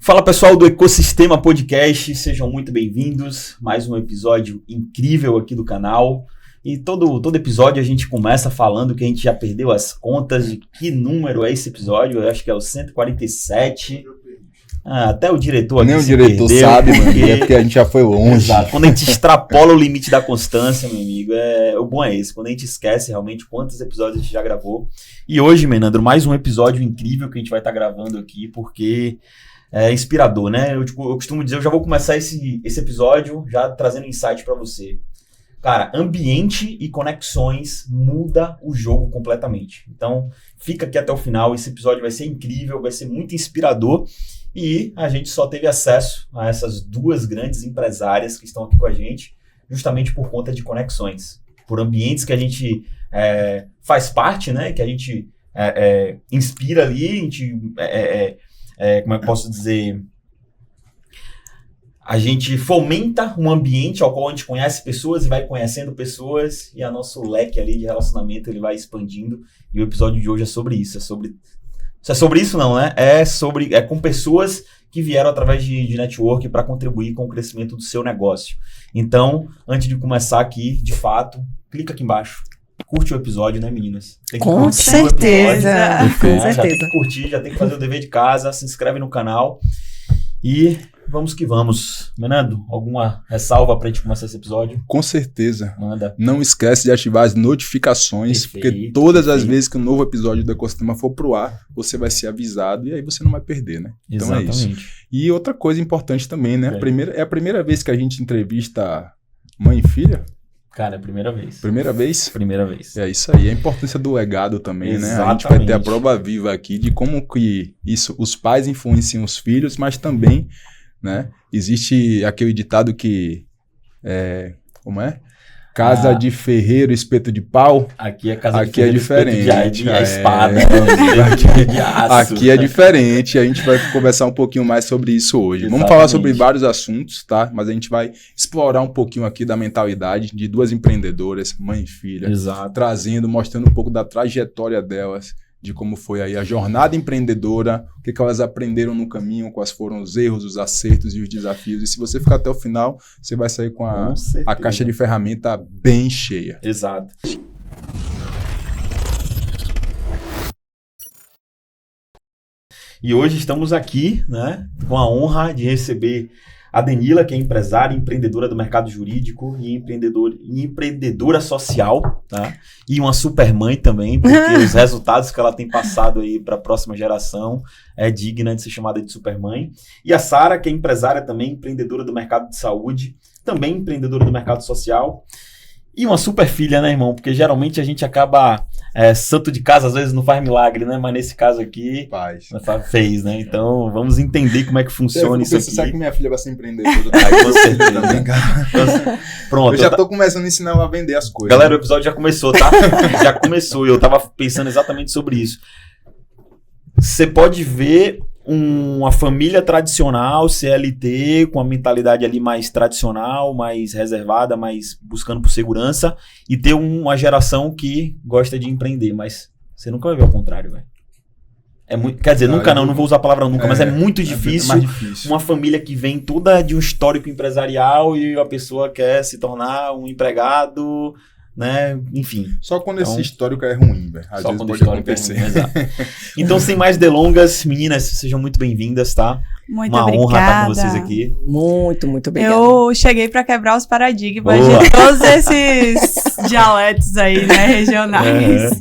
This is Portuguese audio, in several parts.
Fala pessoal do Ecosistema Podcast, sejam muito bem-vindos. Mais um episódio incrível aqui do canal. E todo episódio a gente começa falando que a gente já perdeu as contas de que número é esse episódio. Eu acho que é o 147. Até o diretor aqui nem o diretor perdeu, sabe, porque a gente já foi longe. Exato. Quando a gente extrapola o limite da constância, meu amigo, o bom é esse. Quando a gente esquece realmente quantos episódios a gente já gravou. E hoje, Menandro, mais um episódio incrível que a gente vai estar gravando aqui, porque é inspirador, né? Eu costumo dizer, eu já vou começar esse episódio já trazendo insight para você. Cara, ambiente e conexões muda o jogo completamente. Então, fica aqui até o final. Esse episódio vai ser incrível, vai ser muito inspirador. E a gente só teve acesso a essas duas grandes empresárias que estão aqui com a gente, justamente por conta de conexões. Por ambientes que a gente faz parte, né? Que a gente inspira ali, a gente... como é que eu posso dizer? A gente fomenta um ambiente ao qual a gente conhece pessoas e vai conhecendo pessoas, e a nosso leque ali de relacionamento ele vai expandindo, e o episódio de hoje é sobre isso, é sobre isso não, né? É com pessoas que vieram através de network para contribuir com o crescimento do seu negócio. Então, antes de começar aqui, de fato, clica aqui embaixo. Curte o episódio, né, meninas? Tem que com certeza. Com certeza. Já tem que curtir, já tem que fazer o dever de casa, se inscreve no canal e vamos que vamos. Menando, alguma ressalva pra gente começar esse episódio? Com certeza. Manda. Não esquece de ativar as notificações, porque todas as vezes que um novo episódio do Ecosistema for pro ar, você vai ser avisado e aí você não vai perder, né? Então Exatamente. É isso. E outra coisa importante também, né? É a primeira vez que a gente entrevista mãe e filha? Cara, é a primeira vez. Primeira vez? Primeira vez. É isso aí, a importância do legado também, Exatamente. né? A gente vai ter a prova viva aqui de como que os pais influenciam os filhos, mas também, né? Existe aquele ditado que como é? Casa de ferreiro, espeto de pau. Aqui é casa de ferreiro, é diferente. De espada. Aqui é diferente. A gente vai conversar um pouquinho mais sobre isso hoje. Exatamente. Vamos falar sobre vários assuntos, tá? Mas a gente vai explorar um pouquinho aqui da mentalidade de duas empreendedoras, mãe e filha. Exato. Mostrando um pouco da trajetória delas, de como foi aí a jornada empreendedora, o que elas aprenderam no caminho, quais foram os erros, os acertos e os desafios. E se você ficar até o final, você vai sair com a caixa de ferramenta bem cheia. Exato. E hoje estamos aqui, né, com a honra de receber a Denila, que é empresária, empreendedora do mercado jurídico e empreendedora social, tá? E uma super mãe também, porque os resultados que ela tem passado aí para a próxima geração é digna de ser chamada de super mãe. E a Sara, que é empresária também, empreendedora do mercado de saúde, também empreendedora do mercado social. E uma super filha, né, irmão? Porque geralmente a gente acaba... santo de casa às vezes não faz milagre, né? Mas nesse caso aqui... Fez, né? Então vamos entender como é que funciona isso aqui. Será que minha filha vai ser empreendedora? Com certeza. Pronto. Eu já tô começando a ensinar ela a vender as coisas. Galera, o episódio já começou, tá? Já começou. E eu tava pensando exatamente sobre isso. Você pode ver uma família tradicional, CLT, com a mentalidade ali mais tradicional, mais reservada, mais buscando por segurança, e ter uma geração que gosta de empreender, mas você nunca vai ver ao contrário, velho. Quer dizer, nunca não vou usar a palavra nunca, mas é muito difícil, mais difícil uma família que vem toda de um histórico empresarial e a pessoa quer se tornar um empregado, né? Enfim. Só quando esse histórico é ruim, velho. Às vezes pode acontecer. Exato. Então, sem mais delongas, meninas, sejam muito bem-vindas, tá? Muito Uma obrigada. honra estar com vocês aqui. Muito obrigada. Eu cheguei para quebrar os paradigmas de todos esses dialetos aí, né, regionais.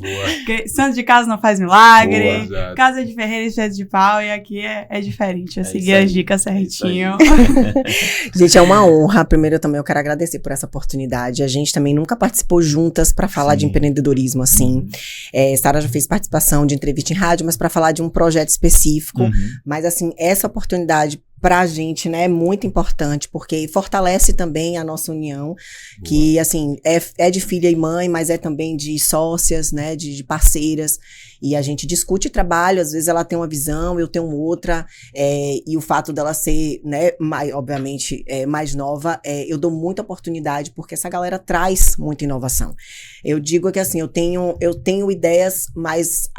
Santo de casa não faz milagre, casa de ferreiro, espeto de pau, e aqui é diferente. Eu segui as dicas certinho. Gente, é uma honra. Primeiro, eu quero agradecer por essa oportunidade. A gente também nunca participou juntas para falar de empreendedorismo, assim. Sara já fez participação de entrevista em rádio, mas para falar de um projeto específico. Mas, assim, essa oportunidade pra gente, né, é muito importante, porque fortalece também a nossa união, que, assim, é de filha e mãe, mas é também de sócias, né, de parceiras, e a gente discute trabalho, às vezes ela tem uma visão, eu tenho outra, e o fato dela ser, né, obviamente, mais nova, eu dou muita oportunidade, porque essa galera traz muita inovação. Eu digo que, assim, eu tenho ideias mais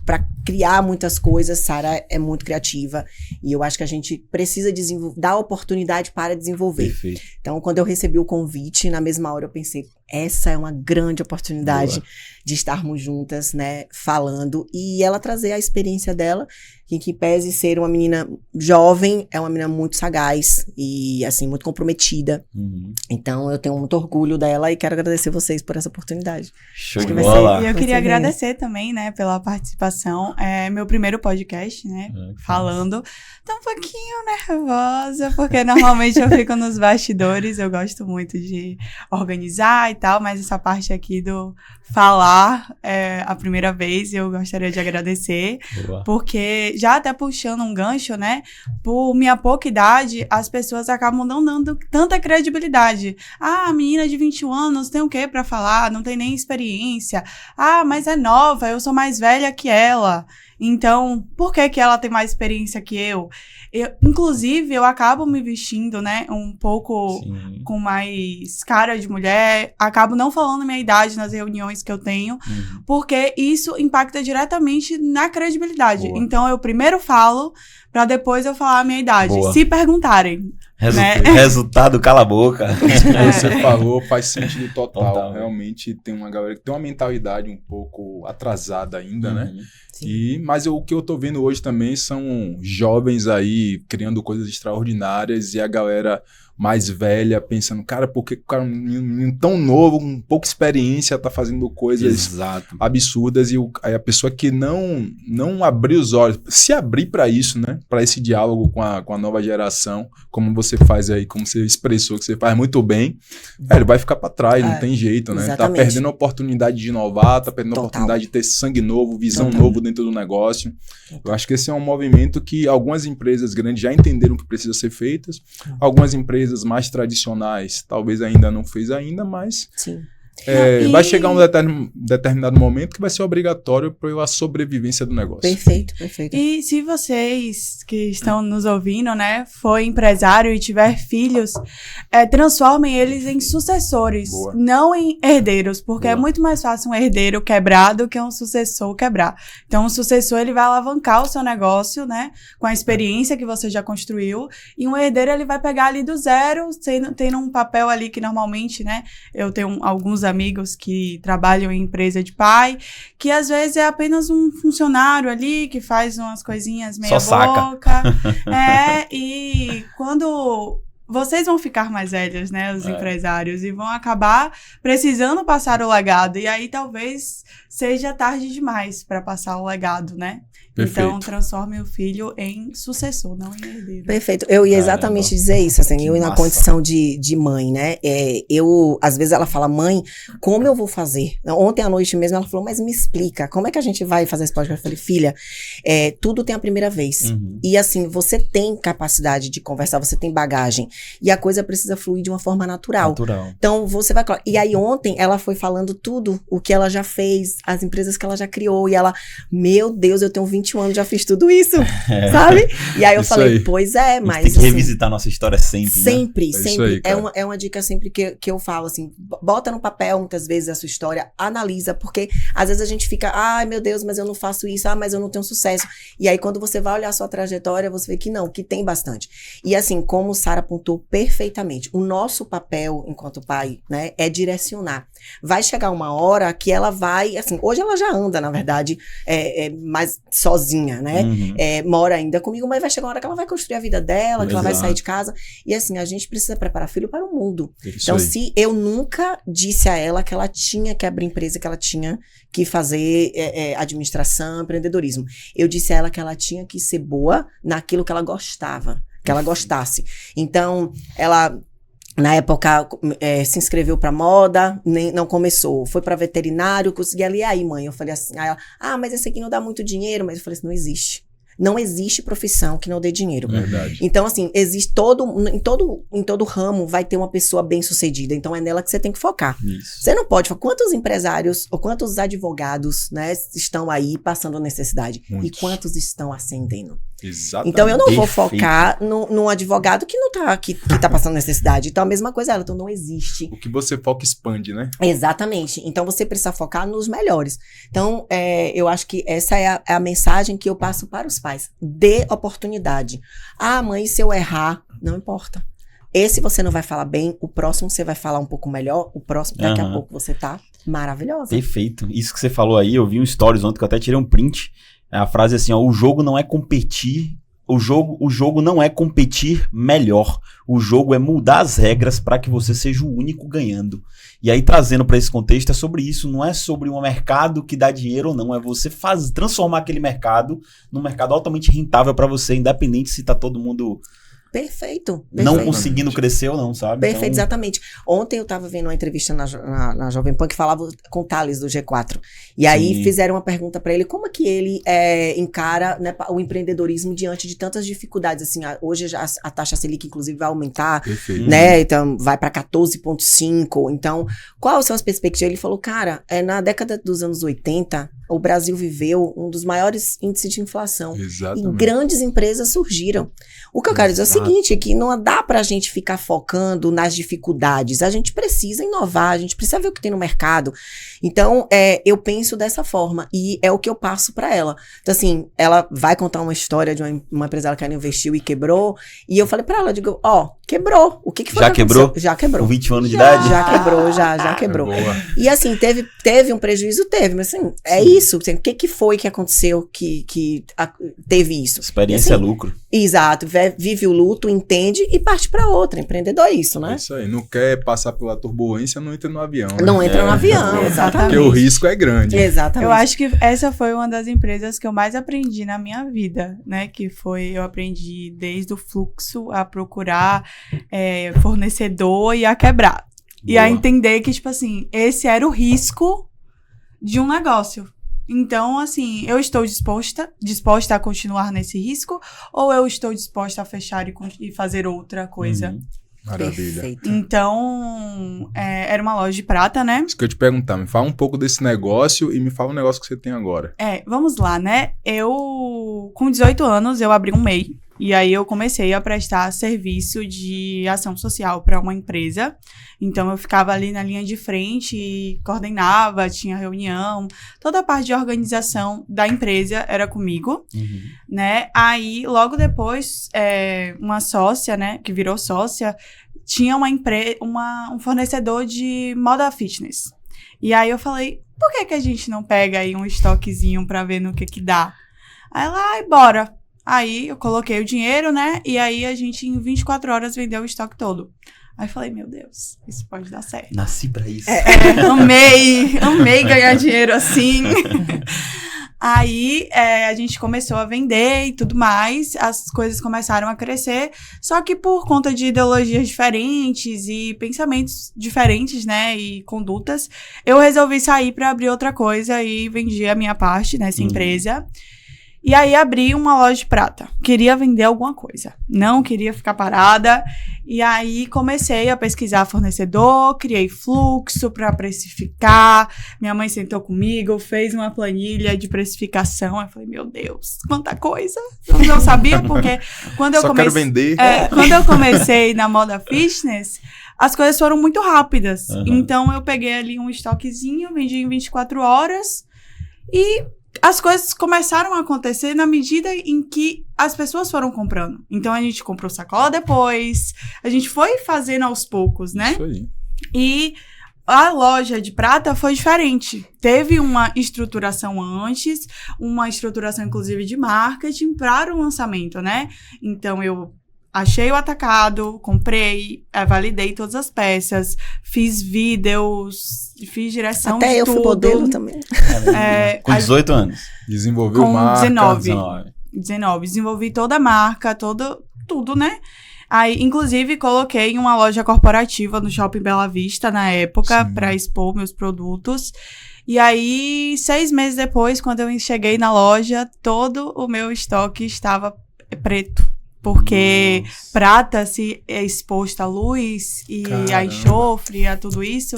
para criar muitas coisas. Sara é muito criativa e eu acho que a gente precisa dar oportunidade para desenvolver. Perfeito. Então, quando eu recebi o convite, na mesma hora eu pensei, essa é uma grande oportunidade de estarmos juntas, né, falando, e ela trazer a experiência dela, que pese ser uma menina jovem, é uma menina muito sagaz e, assim, muito comprometida. Então, eu tenho muito orgulho dela e quero agradecer vocês por essa oportunidade. Show de bola. E eu queria agradecer também, né, pela participação. É meu primeiro podcast, né, falando. Tô um pouquinho nervosa, porque normalmente eu fico nos bastidores, eu gosto muito de organizar e tal, mas essa parte aqui do falar é a primeira vez e eu gostaria de agradecer, porque já até puxando um gancho, né, por minha pouca idade, as pessoas acabam não dando tanta credibilidade. Ah, a menina de 21 anos tem o quê pra falar? Não tem nem experiência. Ah, mas é nova, eu sou mais velha que ela. Então, por que ela tem mais experiência que eu? Inclusive, eu acabo me vestindo, né, um pouco com mais cara de mulher, acabo não falando minha idade nas reuniões que eu tenho, porque isso impacta diretamente na credibilidade. Então, eu primeiro falo, pra depois eu falar a minha idade. Se perguntarem. Resultado, cala a boca. Isso que você falou faz sentido total. Realmente tem uma galera que tem uma mentalidade um pouco atrasada ainda, né? Mas o que eu tô vendo hoje também são jovens aí criando coisas extraordinárias e a galera mais velha pensando, cara, por que um menino tão novo, com pouca experiência, tá fazendo coisas absurdas, e aí a pessoa que não abriu os olhos, se abrir para isso, né, para esse diálogo com a nova geração, como você faz aí, como você expressou, que você faz muito bem, ele vai ficar para trás, não tem jeito, né? Exatamente. Tá perdendo a oportunidade de inovar, tá perdendo a oportunidade de ter sangue novo, visão novo dentro do negócio. Eu acho que esse é um movimento que algumas empresas grandes já entenderam que precisa ser feitas, algumas empresas mais tradicionais talvez ainda não fez ainda, mas vai chegar um determinado momento que vai ser obrigatório para a sobrevivência do negócio. Perfeito. E se vocês que estão nos ouvindo, né, for empresário e tiver filhos, transformem eles em sucessores, não em herdeiros, porque é muito mais fácil um herdeiro quebrar do que um sucessor quebrar. Então, o sucessor, ele vai alavancar o seu negócio, né, com a experiência que você já construiu, e um herdeiro, ele vai pegar ali do zero, tendo um papel ali que normalmente, né, eu tenho alguns amigos que trabalham em empresa de pai, que às vezes é apenas um funcionário ali que faz umas coisinhas meia boca. E quando vocês vão ficar mais velhos, né, os empresários, e vão acabar precisando passar o legado, e aí talvez seja tarde demais para passar o legado, né? Perfeito. Então, transforme o filho em sucessor, não em herdeiro. Perfeito. Eu ia exatamente dizer isso, assim, eu na condição de mãe, né? Às vezes ela fala, mãe, como eu vou fazer? Ontem à noite mesmo ela falou, mas me explica, como é que a gente vai fazer esse podcast? Eu falei, filha, tudo tem a primeira vez. E assim, você tem capacidade de conversar, você tem bagagem. E a coisa precisa fluir de uma forma natural. Então, você vai... E aí, ontem, ela foi falando tudo o que ela já fez, as empresas que ela já criou. E ela, meu Deus, eu tenho 21 anos, já fiz tudo isso, sabe? E aí eu falei, pois é, mas... tem que revisitar nossa história sempre, Sempre, né? sempre. É uma dica sempre que eu falo, assim, bota no papel, muitas vezes, a sua história, analisa, porque às vezes a gente fica, ai, meu Deus, mas eu não faço isso, mas eu não tenho sucesso. E aí, quando você vai olhar a sua trajetória, você vê que não, que tem bastante. E assim, como Sara apontou perfeitamente, o nosso papel, enquanto pai, né, é direcionar. Vai chegar uma hora que ela vai, assim, hoje ela já anda, na verdade, mais sozinha, né? Mora ainda comigo, mas vai chegar uma hora que ela vai construir a vida dela, que ela vai sair de casa. E assim, a gente precisa preparar filho para o mundo. Então, se eu nunca disse a ela que ela tinha que abrir empresa, que ela tinha que fazer administração, empreendedorismo. Eu disse a ela que ela tinha que ser boa naquilo que ela gostava, que ela gostasse. Então, ela... Na época, se inscreveu pra moda, não começou. Foi pra veterinário, consegui ali, aí, mãe. Eu falei assim, aí ela, mas esse aqui não dá muito dinheiro. Mas eu falei assim, não existe. Não existe profissão que não dê dinheiro. Verdade. Então, assim, existe em todo ramo vai ter uma pessoa bem-sucedida. Então, é nela que você tem que focar. Isso. Você não pode falar quantos empresários ou quantos advogados, né, estão aí passando necessidade. Muitos. E quantos estão ascendendo. Exatamente. Então eu não vou Perfeito. focar num advogado que não tá, que tá passando necessidade. Então a mesma coisa ela, então não existe. O que você foca expande, né? Exatamente. Então você precisa focar nos melhores. Então eu acho que essa é a mensagem que eu passo para os pais. Dê oportunidade. Ah, mãe, se eu errar, não importa. Esse você não vai falar bem, o próximo você vai falar um pouco melhor, o próximo daqui a pouco você tá maravilhosa. Perfeito. Isso que você falou aí, eu vi um stories ontem que eu até tirei um print. A frase é assim, ó, o jogo não é competir, o jogo não é competir melhor. O jogo é mudar as regras para que você seja o único ganhando. E aí, trazendo para esse contexto, é sobre isso. Não é sobre um mercado que dá dinheiro ou não. É você transformar aquele mercado num mercado altamente rentável para você, independente se tá todo mundo Perfeito. não conseguindo crescer ou não, sabe? Perfeito, Então, exatamente. Ontem eu tava vendo uma entrevista na Jovem Pan que falava com o Thales do G4. E aí Sim. fizeram uma pergunta pra ele, como é que ele encara, né, o empreendedorismo diante de tantas dificuldades, assim, hoje a taxa Selic inclusive vai aumentar, Perfeito. né, então vai pra 14,5, então quais são as perspectivas? Ele falou, cara, na década dos anos 80, o Brasil viveu um dos maiores índices de inflação. E Exatamente. grandes empresas surgiram. O que eu quero dizer é o seguinte, que não dá pra gente ficar focando nas dificuldades. A gente precisa inovar, a gente precisa ver o que tem no mercado. Então, eu penso dessa forma. E é o que eu passo pra ela. Então, assim, ela vai contar uma história de uma empresa que ela investiu e quebrou. E eu falei pra ela, digo, quebrou. O que foi Já que aconteceu? quebrou? Já quebrou. com 21 anos de idade? Já quebrou, já quebrou. É boa. E assim, teve um prejuízo? Teve, mas assim, é isso. Assim, o que foi que aconteceu que teve isso? Experiência Assim, é lucro. Exato, vive o luto, entende e parte pra outra. Empreendedor é isso, É né? isso aí. Não quer passar pela turbulência, não entra no avião. Né? Não entra no avião, Porque exatamente. o risco é grande. Exatamente. Eu acho que essa foi uma das empresas que eu mais aprendi na minha vida, né? Que foi, eu aprendi desde o fluxo a procurar fornecedor e a quebrar. E a Boa. entender que, tipo assim, esse era o risco de um negócio. Então, assim, eu estou disposta a continuar nesse risco ou eu estou disposta a fechar e fazer outra coisa? Uhum. Maravilha. Perfeito. Então, era uma loja de prata, né? Isso que eu te perguntar, me fala um pouco desse negócio e me fala um negócio que você tem agora. Vamos lá, né? Com 18 anos, eu abri um MEI. E aí eu comecei a prestar serviço de ação social para uma empresa. Então eu ficava ali na linha de frente e coordenava, tinha reunião. Toda a parte de organização da empresa era comigo, Uhum. né? Aí, logo depois, uma sócia, né, que virou sócia, tinha um fornecedor de moda fitness. E aí eu falei, por que a gente não pega aí um estoquezinho pra ver no que dá? Aí ela, bora. Aí eu coloquei o dinheiro, né? E aí a gente em 24 horas vendeu o estoque todo. Aí eu falei, meu Deus, isso pode dar certo. Nasci pra isso. Amei ganhar dinheiro assim. Aí a gente começou a vender e tudo mais, as coisas começaram a crescer, só que por conta de ideologias diferentes e pensamentos diferentes, né, e condutas, eu resolvi sair para abrir outra coisa e vendi a minha parte nessa empresa. E aí abri uma loja de prata. Queria vender alguma coisa. Não queria ficar parada. E aí comecei a pesquisar fornecedor, criei fluxo para precificar. Minha mãe sentou comigo, fez uma planilha de precificação. Eu falei, meu Deus, quanta coisa. Eu não sabia porque quando eu Quero vender. quando eu comecei na moda fitness, as coisas foram muito rápidas. Uhum. Então eu peguei ali um estoquezinho, vendi em 24 horas e as coisas começaram a acontecer na medida em que as pessoas foram comprando. Então, a gente comprou sacola depois, a gente foi fazendo aos poucos, né? Isso aí. E a loja de prata foi diferente. Teve uma estruturação antes, uma estruturação, inclusive, de marketing para o lançamento, né? Então, eu achei o atacado, comprei, validei todas as peças, fiz vídeos, fiz direção Até de eu tudo. fui modelo também. Com 18 anos. Desenvolveu Com marca. 19. Desenvolvi toda a marca, tudo, né? Aí, inclusive, coloquei uma loja corporativa no Shopping Bela Vista, na época, para expor meus produtos. E aí, 6 meses depois, quando eu cheguei na loja, todo o meu estoque estava preto. Porque prata, se é exposta à luz e a enxofre, a tudo isso,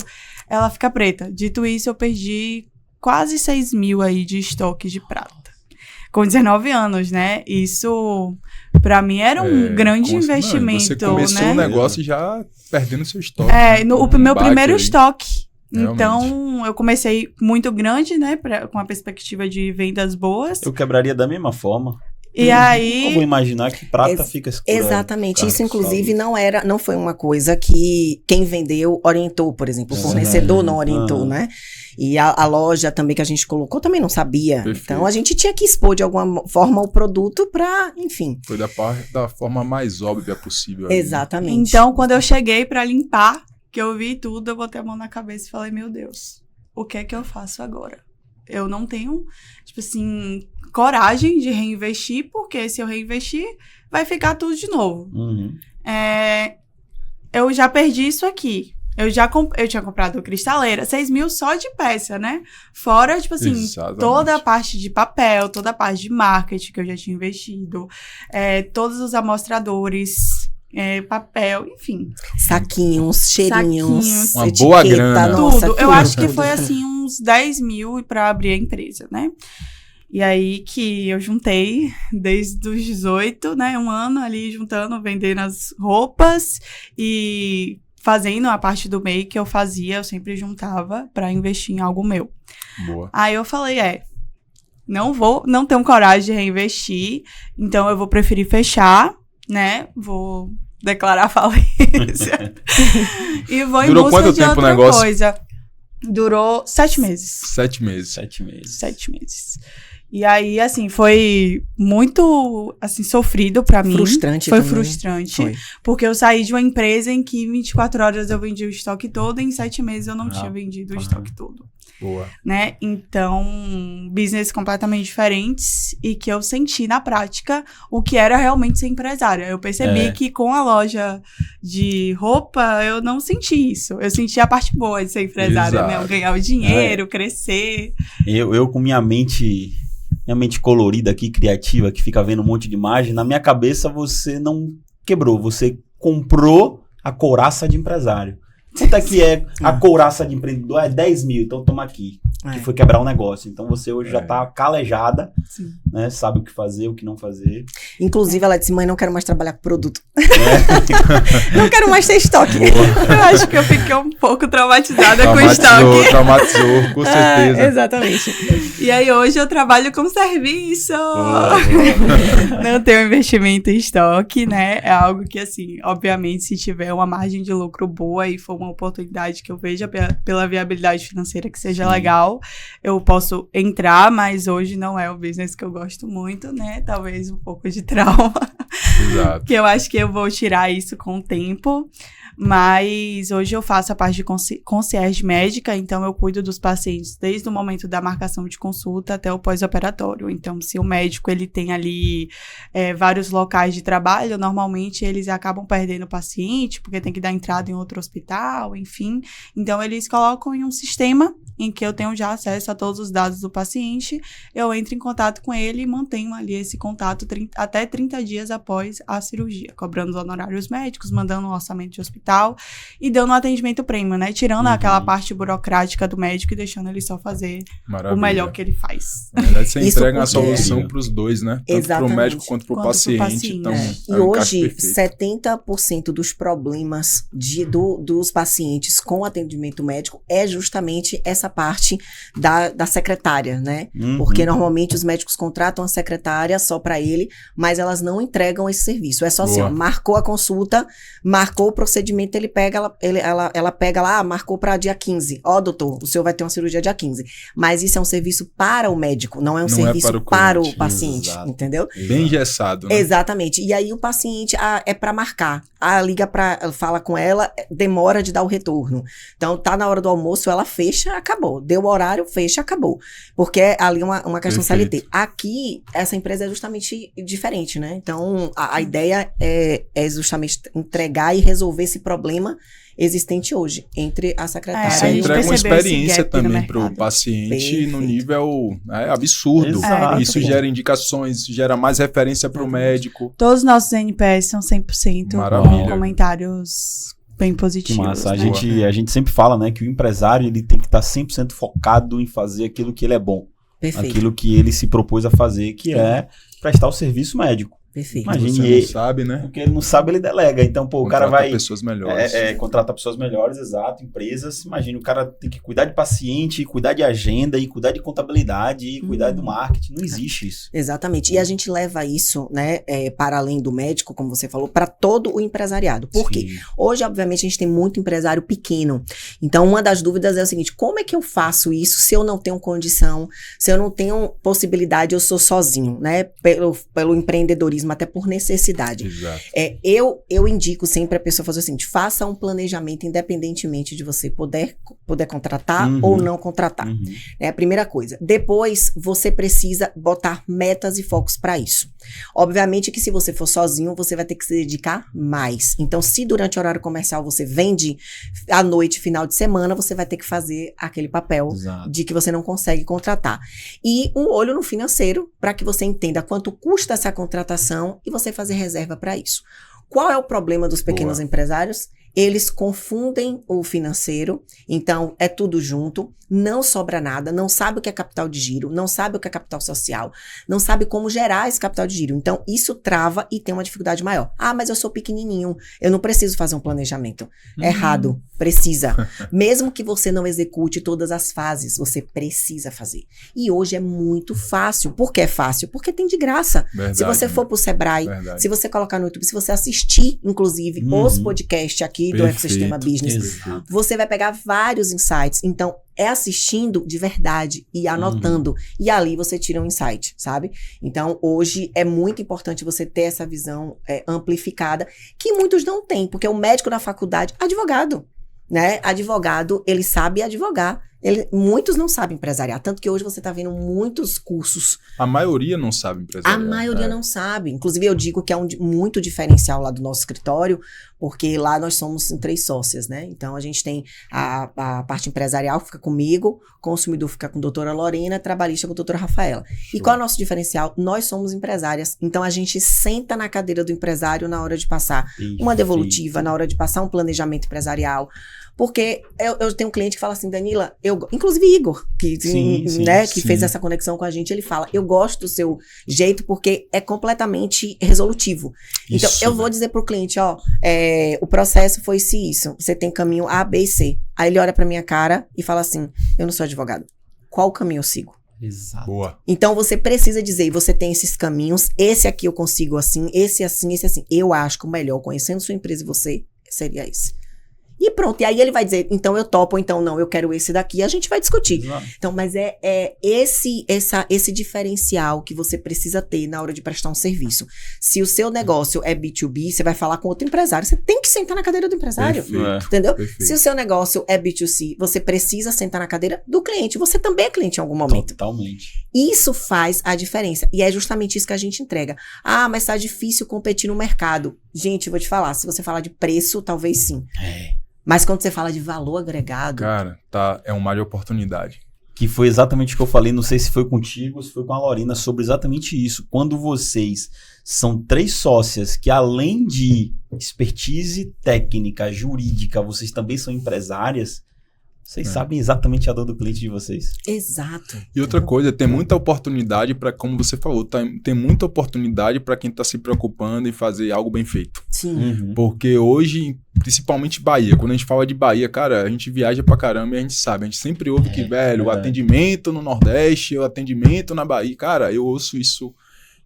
ela fica preta. Dito isso, eu perdi quase 6 mil aí de estoque de prata. com 19 anos, né? Isso, pra mim, era um grande investimento, você começou né? o negócio já perdendo seu estoque. O meu primeiro aí. estoque. Realmente. Então, eu comecei muito grande, né? Com a perspectiva de vendas boas. Eu quebraria da mesma forma. E aí... Eu vou imaginar que prata fica escura. Exatamente. Isso, inclusive, não foi uma coisa que quem vendeu orientou, por exemplo. O fornecedor não orientou, né? E a loja também que a gente colocou também não sabia. Perfeito. Então, a gente tinha que expor de alguma forma o produto para, enfim. Foi da forma mais óbvia possível. Exatamente. Então, quando eu cheguei pra limpar, que eu vi tudo, eu botei a mão na cabeça e falei, meu Deus, o que é que eu faço agora? Eu não tenho, tipo assim, coragem de reinvestir, porque se eu reinvestir, vai ficar tudo de novo. Uhum. Eu já perdi isso aqui. Eu tinha comprado cristaleira, 6 mil só de peça, né? Fora, tipo assim, Exatamente. toda a parte de papel, toda a parte de marketing que eu já tinha investido, todos os amostradores, papel, enfim. Saquinhos, cheirinhos, Uma boa grana. Nossa, Tudo. Eu acho que foi assim uns 10 mil pra abrir a empresa, né? E aí que eu juntei desde os 18, né? Um ano ali juntando, vendendo as roupas e fazendo a parte do MEI que eu fazia, eu sempre juntava pra investir em algo meu. Boa. Aí eu falei, não tenho coragem de reinvestir, então eu vou preferir fechar, né? Vou declarar falência. E vou Durou em busca quanto de tempo o outra negócio? coisa. Durou 7 meses. 7 meses. 7 meses. 7 meses. E aí, assim, foi muito, assim, sofrido pra mim. Frustrante Foi também. frustrante. Foi. Porque eu saí de uma empresa em que 24 horas eu vendi o estoque todo e em 7 meses eu não tinha vendido o estoque todo. Boa. Né? Então, business completamente diferentes e que eu senti na prática o que era realmente ser empresária. Eu percebi que com a loja de roupa, eu não senti isso. Eu senti a parte boa de ser empresária, Exato. né? Eu ganhar o dinheiro, crescer. Eu com minha mente colorida aqui, criativa, que fica vendo um monte de imagem, na minha cabeça você não quebrou, você comprou a couraça de empresário. Quanto é que é a couraça de empreendedor? É 10 mil, então toma aqui. Que foi quebrar um negócio. Então você hoje já tá calejada, Sim. né? Sabe o que fazer, o que não fazer. Inclusive, ela disse, mãe, não quero mais trabalhar com produto. Não quero mais ter estoque. Eu acho que eu fiquei um pouco traumatizada com o estoque. Traumatizou, com certeza. Exatamente. E aí hoje eu trabalho com serviço. Não tenho investimento em estoque, né? É algo que, assim, obviamente, se tiver uma margem de lucro boa e for uma oportunidade que eu veja pela viabilidade financeira que seja legal, eu posso entrar, mas hoje não é o business que eu gosto muito, né? Talvez um pouco de trauma. Exato. Que eu acho que eu vou tirar isso com o tempo. Mas hoje eu faço a parte de concierge médica, então eu cuido dos pacientes desde o momento da marcação de consulta até o pós-operatório. Então, se o médico ele tem ali vários locais de trabalho, normalmente eles acabam perdendo o paciente, porque tem que dar entrada em outro hospital, enfim. Então, eles colocam em um sistema em que eu tenho já acesso a todos os dados do paciente, eu entro em contato com ele e mantenho ali esse contato até 30 dias após a cirurgia, cobrando os honorários médicos, mandando um orçamento de hospital e dando um atendimento premium, né? Tirando aquela parte burocrática do médico e deixando ele só fazer o melhor que ele faz. Na verdade, você Isso entrega uma porque- solução para os dois, né? Tanto para o Exatamente. médico quanto para o paciente. Então, E é um encaixe hoje, perfeito. 70% dos problemas dos pacientes com atendimento médico é justamente essa parte da secretária, né? Porque normalmente os médicos contratam a secretária só para ele, mas elas não entregam esse serviço. É só assim, Boa. ó, marcou a consulta, marcou o procedimento, ele pega, ela pega lá, marcou para dia 15. Ó, doutor, o senhor vai ter uma cirurgia dia 15. Mas isso é um serviço para o médico, não é um Não é serviço para o para o cliente. paciente, Exato. entendeu? Bem engessado, né? Exatamente. E aí o paciente é para marcar. Fala com ela, demora de dar o retorno. Então tá na hora do almoço, ela fecha, acabou. Deu o horário, fecha, acabou. Porque é ali uma questão Perfeito. CLT. Aqui, essa empresa é justamente diferente, né? Então a ideia é justamente entregar e resolver esse problema existente hoje entre a secretária Você a e gente o entrega uma percebeu esse experiência gap no também para o mercado. paciente no Perfeito. nível absurdo. Exato. Isso gera indicações, gera mais referência para o médico. Todos os nossos NPS são 100% Maravilha. com comentários bem Que positivos. massa. né? A gente sempre fala, né, que o empresário ele tem que estar 100% focado em fazer aquilo que ele é bom. aquilo que ele se propôs a fazer, que é prestar o serviço médico. Perfeito. Imagine Você não sabe, né? Porque ele não sabe, ele delega. Então, pô, o cara vai... pessoas melhores. Contrata pessoas melhores, exato, empresas. Imagina, o cara tem que cuidar de paciente, cuidar de agenda, e cuidar de contabilidade, e cuidar do marketing. Não existe isso. Exatamente. E a gente leva isso, né, para além do médico, como você falou, para todo o empresariado. Por quê? Hoje, obviamente, a gente tem muito empresário pequeno. Então, uma das dúvidas é o seguinte, como é que eu faço isso se eu não tenho condição, se eu não tenho possibilidade, eu sou sozinho, né, pelo empreendedorismo, até por necessidade. Exato. Eu indico sempre a pessoa fazer o seguinte, faça um planejamento independentemente de você poder contratar ou não contratar. É a primeira coisa. Depois, você precisa botar metas e focos para isso. Obviamente que se você for sozinho, você vai ter que se dedicar mais. Então, se durante o horário comercial você vende à noite, final de semana, você vai ter que fazer aquele papel de que você não consegue contratar. E um olho no financeiro, para que você entenda quanto custa essa contratação e você fazer reserva para isso. Qual é o problema dos pequenos empresários? Eles confundem o financeiro, então é tudo junto, não sobra nada, não sabe o que é capital de giro, não sabe o que é capital social, não sabe como gerar esse capital de giro. Então isso trava e tem uma dificuldade maior. Ah, mas eu sou pequenininho, eu não preciso fazer um planejamento. Errado, precisa. Mesmo que você não execute todas as fases, você precisa fazer. E hoje é muito fácil. Por que é fácil? Porque tem de graça. Verdade, se você for pro Sebrae, se você colocar no YouTube, se você assistir, inclusive, os podcasts aqui do Ecossistema Business, você vai pegar vários insights. Então, é assistindo de verdade e anotando. E ali você tira um insight, sabe? Então, hoje é muito importante você ter essa visão amplificada, que muitos não têm, porque o médico na faculdade, advogado, né? Advogado, ele sabe advogar. Muitos não sabem empresariar, tanto que hoje você está vendo muitos cursos. A maioria não sabe empresariar. A maioria não sabe. Inclusive, eu digo que é muito diferencial lá do nosso escritório, porque lá nós somos em 3 sócias, né? Então, a gente tem a parte empresarial que fica comigo, consumidor fica com a doutora Lorena, trabalhista com a doutora Rafaela. E qual é o nosso diferencial? Nós somos empresárias. Então, a gente senta na cadeira do empresário na hora de passar uma devolutiva, na hora de passar um planejamento empresarial. Porque eu tenho um cliente que fala assim, Danila, inclusive Igor, que fez essa conexão com a gente, ele fala, eu gosto do seu jeito porque é completamente resolutivo. Então, eu vou dizer pro cliente, o processo foi isso, você tem caminho A, B e C. Aí ele olha pra minha cara e fala assim, eu não sou advogado, qual caminho eu sigo? Exato. Boa. Então, você precisa dizer, você tem esses caminhos, esse aqui eu consigo assim, esse assim, esse assim. Eu acho que o melhor, conhecendo sua empresa e você, seria esse. E pronto, e aí ele vai dizer, então eu topo, ou então não, eu quero esse daqui, e a gente vai discutir. Exato. Então, mas é esse diferencial que você precisa ter na hora de prestar um serviço. Se o seu negócio é B2B, você vai falar com outro empresário, você tem que sentar na cadeira do empresário. Perfeito. Entendeu? Perfeito. Se o seu negócio é B2C, você precisa sentar na cadeira do cliente. Você também é cliente em algum momento. Totalmente. Isso faz a diferença. E é justamente isso que a gente entrega. Ah, mas tá difícil competir no mercado. Gente, eu vou te falar, se você falar de preço, talvez sim. Mas quando você fala de valor agregado... Cara, é um mar de oportunidade. Que foi exatamente o que eu falei, não sei se foi contigo ou se foi com a Lorena, sobre exatamente isso. Quando vocês são 3 sócias que, além de expertise técnica, jurídica, vocês também são empresárias, vocês sabem exatamente a dor do cliente de vocês. Exato. E outra coisa, tem muita oportunidade para, como você falou, tem muita oportunidade para quem está se preocupando em fazer algo bem feito. Sim. Porque hoje, principalmente Bahia, quando a gente fala de Bahia, cara, a gente viaja pra caramba e a gente sabe, a gente sempre ouve que, velho, o atendimento no Nordeste, o atendimento na Bahia, cara, eu ouço isso,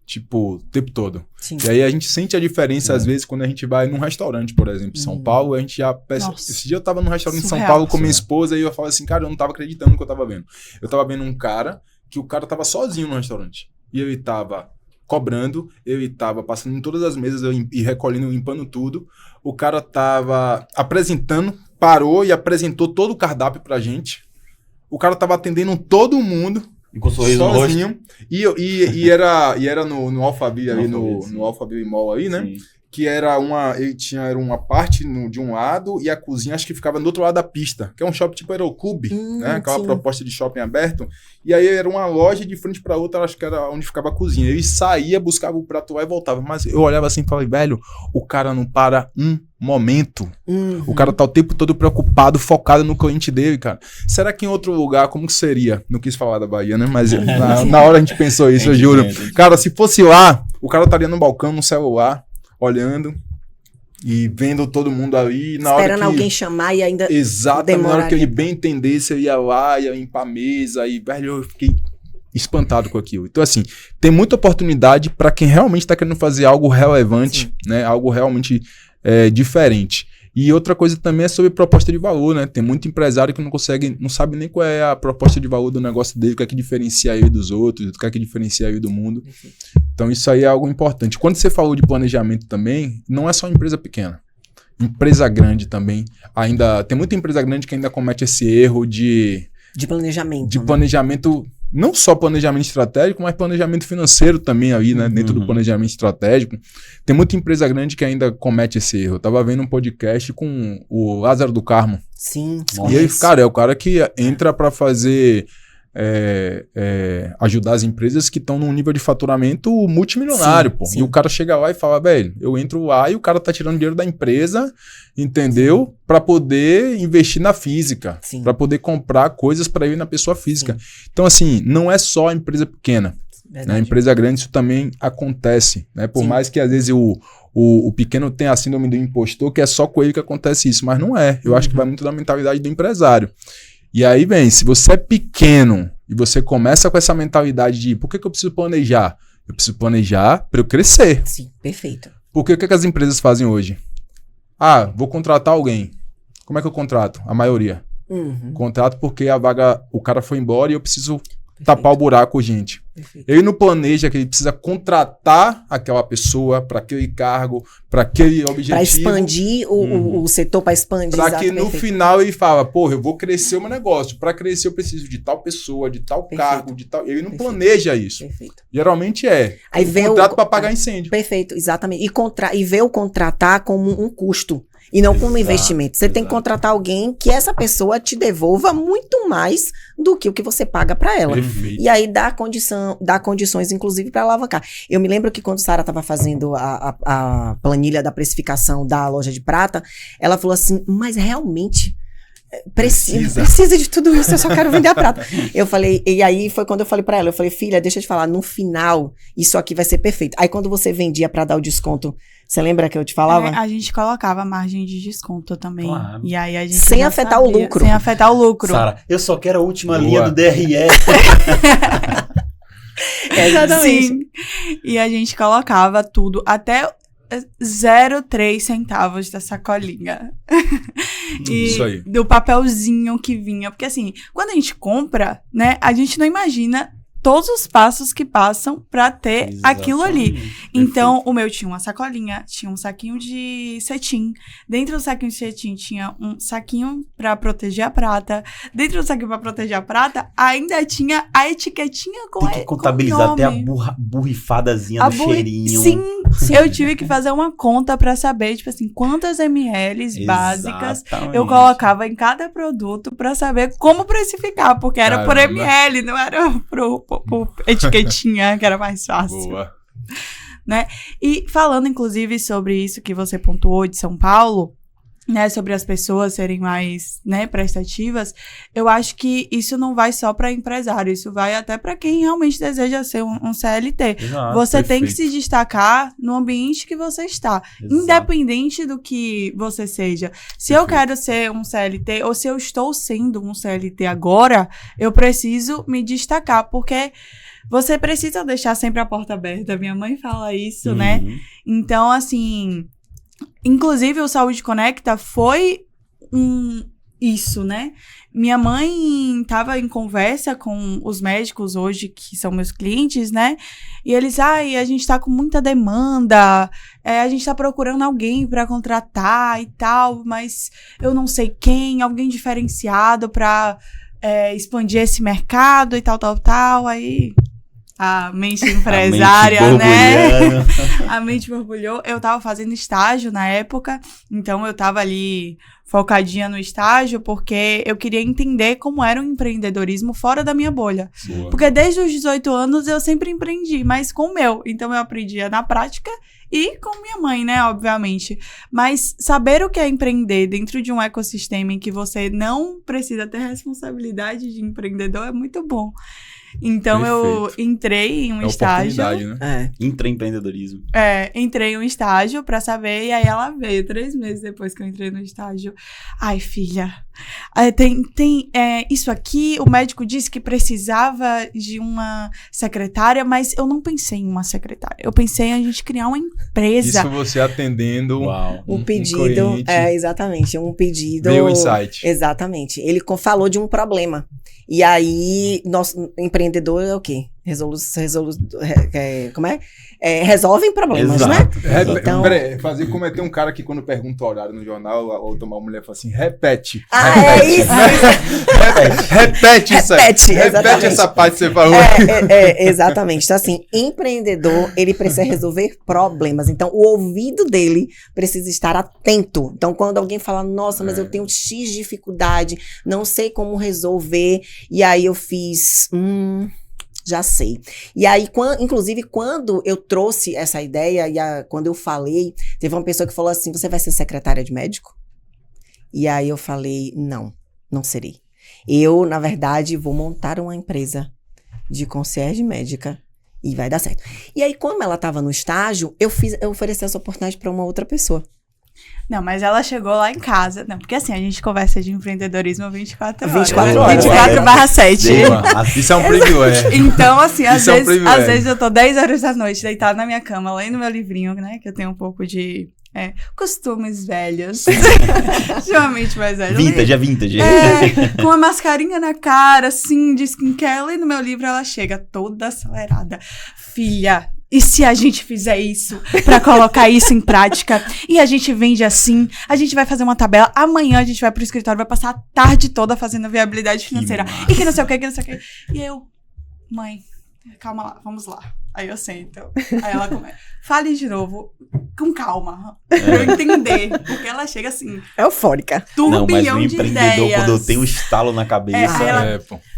tipo, o tempo todo. Sim. E aí a gente sente a diferença, às vezes, quando a gente vai num restaurante, por exemplo, em São Paulo, a gente já peça... Esse dia eu tava num restaurante em São Paulo com minha esposa e eu falava assim, cara, eu não tava acreditando no que eu tava vendo. Eu tava vendo um cara, que o cara tava sozinho no restaurante. E ele tava cobrando, ele tava passando em todas as mesas e recolhendo, limpando tudo. O cara tava apresentando, parou e apresentou todo o cardápio pra gente. O cara tava atendendo todo mundo, e com sorriso sozinho. No rosto. E era no Alphaville ali, no Alphaville Mall aí, né? Sim. Que era era uma parte de um lado e a cozinha acho que ficava do outro lado da pista, que é um shopping tipo Aeroclube, né? Aquela proposta de shopping aberto. E aí era uma loja de frente para outra, acho que era onde ficava a cozinha. Ele saía, buscava o prato lá e voltava. Mas eu olhava assim e falei, velho, o cara não para um momento. O cara tá o tempo todo preocupado, focado no cliente dele, cara. Será que em outro lugar, como que seria? Não quis falar da Bahia, né? Mas na hora a gente pensou isso, eu juro. Cara, se fosse lá, o cara estaria no balcão, no celular, olhando e vendo todo mundo ali. Esperando alguém chamar e ainda exatamente, na hora que ele bem entendesse, eu ia lá, ia limpar a mesa, e, velho, eu fiquei espantado com aquilo. Então, assim, tem muita oportunidade para quem realmente está querendo fazer algo relevante, né? Algo realmente diferente. E outra coisa também é sobre proposta de valor, né? Tem muito empresário que não sabe nem qual é a proposta de valor do negócio dele, o que é que diferencia ele dos outros, o que é que diferencia ele do mundo. Então, isso aí é algo importante. Quando você falou de planejamento também, não é só empresa pequena. Empresa grande também. Ainda tem muita empresa grande que ainda comete esse erro de planejamento. De planejamento, não só planejamento estratégico, mas planejamento financeiro também aí, né? Dentro do planejamento estratégico. Tem muita empresa grande que ainda comete esse erro. Eu tava vendo um podcast com o Lázaro do Carmo. Sim. E aí, cara, é o cara que entra para fazer... ajudar as empresas que estão num nível de faturamento multimilionário, pô. Sim. E o cara chega lá e fala, velho, eu entro lá e o cara tá tirando dinheiro da empresa, entendeu? Para poder investir na física, para poder comprar coisas para ir na pessoa física. Sim. Então, assim, não é só a empresa pequena. Na empresa grande isso também acontece, né? Por mais que às vezes o pequeno tenha a síndrome do impostor, que é só com ele que acontece isso, mas não é. Eu acho que vai muito da mentalidade do empresário. E aí vem, se você é pequeno e você começa com essa mentalidade de por que eu preciso planejar? Eu preciso planejar para eu crescer. Sim, perfeito. Porque o que as empresas fazem hoje? Vou contratar alguém. Como é que eu contrato? A maioria. Contrato porque a vaga, o cara foi embora e eu preciso tapar o buraco, gente. Perfeito. Ele não planeja que ele precisa contratar aquela pessoa para aquele cargo, para aquele objetivo. Para expandir o setor, para expandir. Para que no final ele fala, porra, eu vou crescer o meu negócio. Para crescer eu preciso de tal pessoa, de tal cargo, de tal... Ele não planeja isso. Perfeito. Geralmente aí vê contrato para pagar incêndio. Perfeito, exatamente. E vê o contratar como um custo. E não como investimento. Você tem que contratar alguém que essa pessoa te devolva muito mais do que o que você paga para ela. Perfeito. E aí dá condições, inclusive, para alavancar. Eu me lembro que quando Sara estava fazendo a planilha da precificação da loja de prata, ela falou assim, mas realmente... Precisa de tudo isso, eu só quero vender a prata. Eu falei, e aí foi quando eu falei pra ela, eu falei, filha, deixa eu te falar, no final, isso aqui vai ser perfeito. Aí quando você vendia pra dar o desconto, você lembra que eu te falava? A gente colocava margem de desconto também. Claro. E aí a gente sem afetar o lucro. Sem afetar o lucro. Sara, eu só quero a última linha do DRE. Exatamente. Sim. E a gente colocava tudo até 0,3 centavos da sacolinha. E isso aí. Do papelzinho que vinha. Porque assim, quando a gente compra, né, a gente não imagina todos os passos que passam pra ter aquilo ali. Então, o meu tinha uma sacolinha, tinha um saquinho de cetim. Dentro do saquinho de cetim tinha um saquinho pra proteger a prata. Dentro do saquinho pra proteger a prata, ainda tinha a etiquetinha com o nome. Tem que contabilizar até a borrifadazinha do cheirinho. Sim, eu tive que fazer uma conta pra saber, tipo assim, quantas ml básicas eu colocava em cada produto pra saber como precificar, porque era por ml, não era por etiquetinha, que era mais fácil. Boa. Né? E falando, inclusive, sobre isso que você pontuou de São Paulo, né, sobre as pessoas serem mais, né, prestativas, eu acho que isso não vai só para empresário, isso vai até para quem realmente deseja ser um CLT. Exato, você tem que se destacar no ambiente que você está, independente do que você seja. Se eu quero ser um CLT, ou se eu estou sendo um CLT agora, eu preciso me destacar, porque você precisa deixar sempre a porta aberta. Minha mãe fala isso, né? Então, assim... Inclusive, o Saúde Conecta foi isso, né? Minha mãe estava em conversa com os médicos hoje, que são meus clientes, né? E eles, a gente tá com muita demanda, a gente tá procurando alguém para contratar e tal, mas eu não sei quem, alguém diferenciado para expandir esse mercado e tal. Aí... a mente empresária, né? A mente borbulhou. Eu tava fazendo estágio na época, então eu tava ali focadinha no estágio, porque eu queria entender como era o empreendedorismo fora da minha bolha. Boa. Porque desde os 18 anos eu sempre empreendi, mas com o meu. Então eu aprendia na prática e com minha mãe, né, obviamente. Mas saber o que é empreender dentro de um ecossistema em que você não precisa ter responsabilidade de empreendedor é muito bom. Então, eu entrei em um estágio. Né? Intraempreendedorismo. Entrei em um estágio pra saber, e aí ela veio 3 meses depois que eu entrei no estágio. Ai, filha, tem isso aqui, o médico disse que precisava de uma secretária, mas eu não pensei em uma secretária. Eu pensei em a gente criar uma empresa. Isso você atendendo um pedido. Exatamente, um pedido. Veio o insight. Exatamente. Ele falou de um problema. E aí, nosso empreendedor é o quê? Resolvem problemas, Exato. né? Então... Fazer como tem um cara que quando pergunta o horário no jornal, ou uma mulher fala assim, repete. É isso. Repete isso aí. Repete essa parte que você falou. Exatamente. Então, assim, empreendedor, ele precisa resolver problemas. Então, o ouvido dele precisa estar atento. Então, quando alguém fala, nossa, mas eu tenho X dificuldade, não sei como resolver, e aí eu fiz... já sei. E aí, inclusive, quando eu trouxe essa ideia, quando eu falei, teve uma pessoa que falou assim, você vai ser secretária de médico? E aí eu falei, não serei. Eu, na verdade, vou montar uma empresa de concierge médica e vai dar certo. E aí, como ela estava no estágio, eu ofereci essa oportunidade para uma outra pessoa. Não, mas ela chegou lá em casa. Não, porque assim, a gente conversa de empreendedorismo 24 horas. 24 horas. 24/7. Isso é um privilégio. Então, assim, às vezes eu tô 10 horas da noite deitada na minha cama, lendo meu livrinho, né? Que eu tenho um pouco de costumes velhos. Extremamente mais velhos. Vintage. Com uma mascarinha na cara, assim, de skincare. Lendo meu livro, ela chega toda acelerada. Filha... E se a gente fizer isso, pra colocar isso em prática, e a gente vende assim, a gente vai fazer uma tabela, amanhã a gente vai pro escritório, vai passar a tarde toda fazendo viabilidade financeira, e que não sei o que. E eu, mãe, calma lá, vamos lá. Aí eu sento, aí ela começa, fale de novo, com calma, pra eu entender, porque ela chega assim... eufórica. Turbilhão de ideias. Não, mas o empreendedor, quando eu tenho um estalo na cabeça...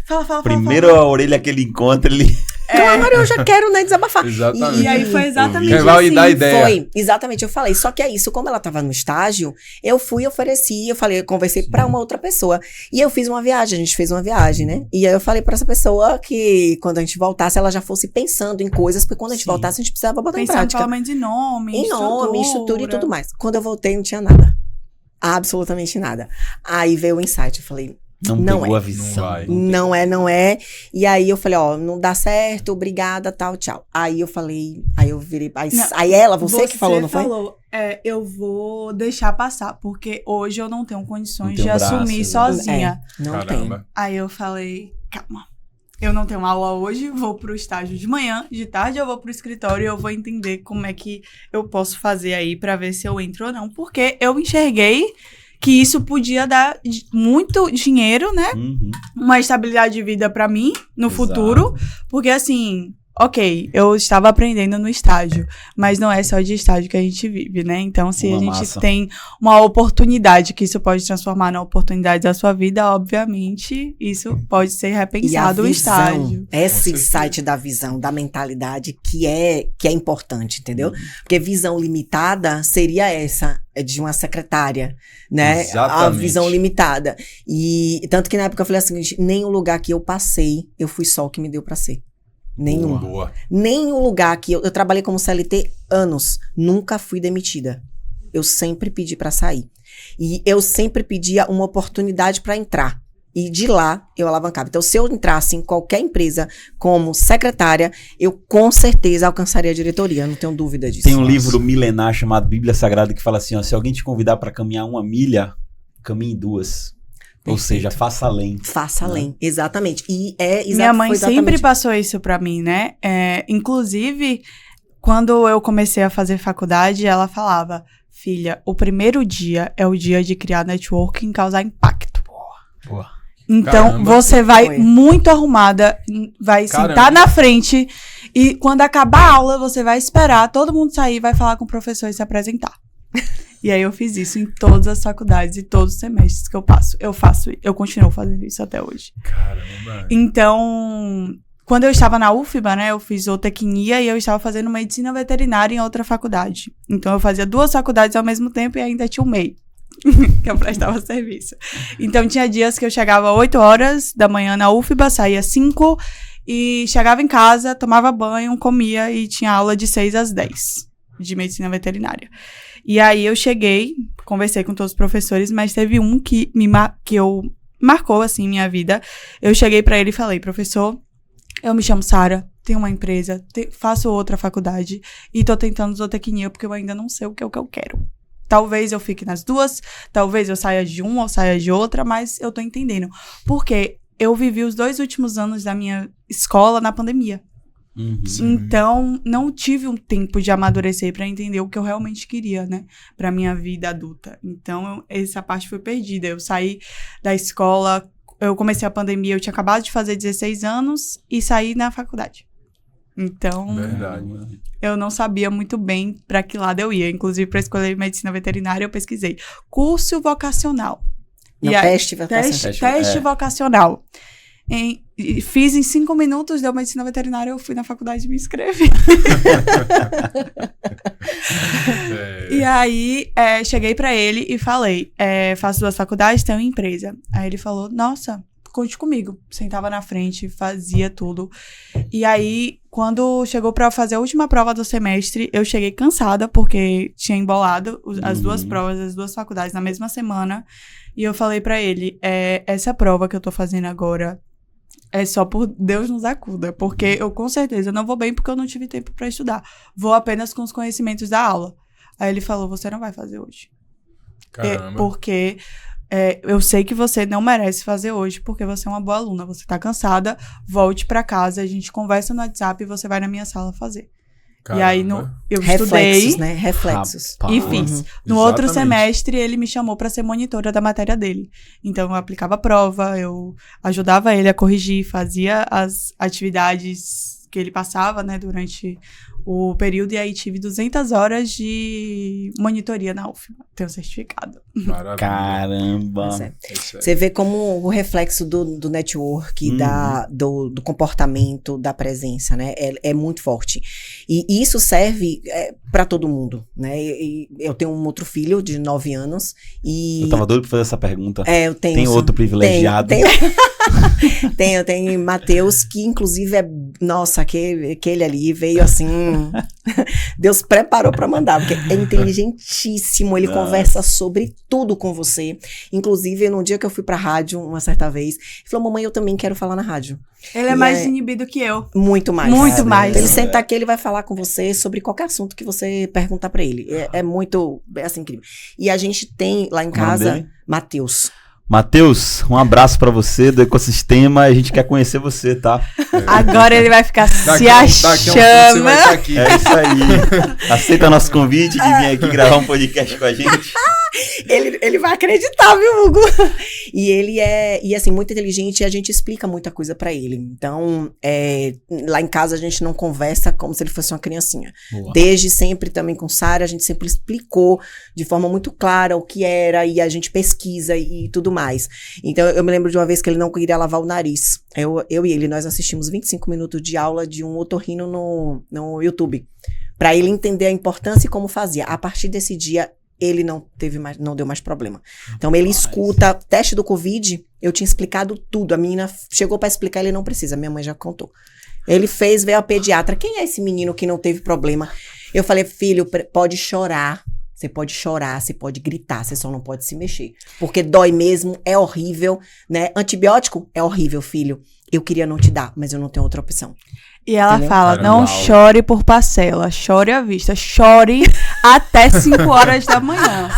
Fala. Primeiro a orelha que ele encontra, ele... Agora eu já quero, né, desabafar. Exatamente. E aí foi exatamente assim. Vai dar ideia. Foi, exatamente, eu falei. Só que é isso, como ela tava no estágio, eu fui, ofereci, eu conversei pra uma outra pessoa. E eu fiz uma viagem, a gente fez uma viagem, né? E aí eu falei pra essa pessoa que quando a gente voltasse, ela já fosse pensando em coisas, porque quando a gente voltasse, a gente precisava botar em prática. Pelo menos em nome, estrutura e tudo mais. Quando eu voltei, não tinha nada. Absolutamente nada. Aí veio o insight, eu falei... Não pegou a visão. Não é. E aí eu falei, não dá certo, obrigada, tal, tchau. Aí eu falei, aí eu virei, aí ela, você que falou, não foi? Você falou, eu vou deixar passar, porque hoje eu não tenho condições de assumir sozinha. Não tem. Aí eu falei, calma. Eu não tenho aula hoje, vou pro estágio de manhã, de tarde eu vou pro escritório e eu vou entender como é que eu posso fazer aí pra ver se eu entro ou não. Porque eu enxerguei que isso podia dar muito dinheiro, né? Uma estabilidade de vida pra mim no futuro. Porque assim, ok, eu estava aprendendo no estágio, mas não é só de estágio que a gente vive, né? Então, se a gente tem uma oportunidade que isso pode transformar na oportunidade da sua vida, obviamente, isso pode ser repensado o estágio. Esse insight da visão, da mentalidade que é importante, entendeu? Porque visão limitada seria essa, de uma secretária, né? Exatamente. A visão limitada. E tanto que na época eu falei assim, nenhum lugar que eu passei, eu fui só o que me deu pra ser. Nenhum. Boa. Nenhum lugar que eu trabalhei como CLT anos, nunca fui demitida. Eu sempre pedi pra sair. E eu sempre pedia uma oportunidade pra entrar. E de lá, eu alavancava. Então, se eu entrasse em qualquer empresa como secretária, eu com certeza alcançaria a diretoria, não tenho dúvida disso. Tem um livro milenar chamado Bíblia Sagrada que fala assim, se alguém te convidar pra caminhar 1 milha, caminhe 2. Ou seja, faça além. Faça além, exatamente. E minha mãe sempre passou isso pra mim, né? Inclusive, quando eu comecei a fazer faculdade, ela falava, filha, o primeiro dia é o dia de criar networking e causar impacto. Boa. Então, você vai muito arrumada, vai sentar na frente e quando acabar a aula, você vai esperar todo mundo sair, vai falar com o professor e se apresentar. E aí eu fiz isso em todas as faculdades e todos os semestres que eu passo. Eu continuo fazendo isso até hoje. Caramba. Então, quando eu estava na UFBA, né, eu fiz zootecnia e eu estava fazendo medicina veterinária em outra faculdade. Então, eu fazia 2 faculdades ao mesmo tempo e ainda tinha o MEI. que eu prestava serviço. Então, tinha dias que eu chegava 8 horas da manhã na UFBA, saía 5 e chegava em casa, tomava banho, comia e tinha aula de 6 às 10 de medicina veterinária. E aí eu cheguei, conversei com todos os professores, mas teve um que marcou, assim, minha vida. Eu cheguei pra ele e falei, professor, eu me chamo Sara, tenho uma empresa, faço outra faculdade e tô tentando zootecnia porque eu ainda não sei o que é o que eu quero. Talvez eu fique nas 2, talvez eu saia de uma ou saia de outra, mas eu tô entendendo. Porque eu vivi os 2 últimos anos da minha escola na pandemia. Então, não tive um tempo de amadurecer pra entender o que eu realmente queria, né? Pra minha vida adulta. Então, essa parte foi perdida. Eu saí da escola, eu comecei a pandemia, eu tinha acabado de fazer 16 anos e saí na faculdade. Então, eu não sabia muito bem para que lado eu ia. Inclusive, para escolher medicina veterinária, eu pesquisei curso vocacional. Não, teste vocacional. Teste vocacional. Fiz em 5 minutos, deu medicina veterinária, eu fui na faculdade e me inscrevi. E aí, cheguei para ele e falei, faço 2 faculdades, tenho empresa. Aí ele falou, nossa, conte comigo. Sentava na frente, fazia tudo. E aí, quando chegou pra fazer a última prova do semestre, eu cheguei cansada, porque tinha embolado as 2 provas, as 2 faculdades na mesma semana. E eu falei pra ele, essa prova que eu tô fazendo agora é só por Deus nos acuda, porque eu com certeza não vou bem porque eu não tive tempo pra estudar. Vou apenas com os conhecimentos da aula. Aí ele falou, você não vai fazer hoje. Caramba. Porque eu sei que você não merece fazer hoje, porque você é uma boa aluna. Você tá cansada, volte pra casa, a gente conversa no WhatsApp e você vai na minha sala fazer. Caramba. E aí, eu Reflexos, estudei, né? Reflexos. e fiz. No outro semestre, ele me chamou pra ser monitora da matéria dele. Então, eu aplicava a prova, eu ajudava ele a corrigir, fazia as atividades que ele passava, né, durante o período, e aí tive 200 horas de monitoria na UFBA. Tenho certificado. Maravilha. Caramba! Você vê como o reflexo do network, do comportamento, da presença, né? É muito forte. E isso serve para todo mundo, né? Eu tenho um outro filho de 9 anos e... Eu tava doido pra fazer essa pergunta. Eu tenho. Tem outro privilegiado? Eu tenho Matheus, que inclusive nossa, aquele ali veio assim, Deus preparou pra mandar, porque é inteligentíssimo, ele conversa sobre tudo com você. Inclusive, num dia que eu fui pra rádio, uma certa vez, ele falou, mamãe, eu também quero falar na rádio. Ele é mais inibido que eu. Muito mais. Muito mais. Ele senta aqui, ele vai falar com você sobre qualquer assunto que você perguntar pra ele. É muito, assim, incrível. E a gente tem lá em casa, Matheus. Matheus, um abraço pra você do ecossistema. A gente quer conhecer você, tá? Agora ele vai ficar se achando. Você vai estar aqui. É isso aí. Aceita nosso convite de vir aqui gravar um podcast com a gente. Ele vai acreditar, viu, Hugo? E ele é assim, muito inteligente e a gente explica muita coisa pra ele. Então, lá em casa a gente não conversa como se ele fosse uma criancinha. Boa. Desde sempre também com Sara, a gente sempre explicou de forma muito clara o que era e a gente pesquisa e tudo mais. Então, eu me lembro de uma vez que ele não queria lavar o nariz. Eu e ele, nós assistimos 25 minutos de aula de um otorrino no YouTube. Pra ele entender a importância e como fazia. A partir desse dia, ele não deu mais problema. Então, ele escuta, teste do Covid, eu tinha explicado tudo. A menina chegou pra explicar, ele não precisa, minha mãe já contou. Ele fez, veio a pediatra, quem é esse menino que não teve problema? Eu falei, filho, pode chorar, você pode gritar, você só não pode se mexer. Porque dói mesmo, é horrível, né? Antibiótico é horrível, filho. Eu queria não te dar, mas eu não tenho outra opção. E ela fala, não chore por parcela, chore à vista, chore até 5 horas da manhã.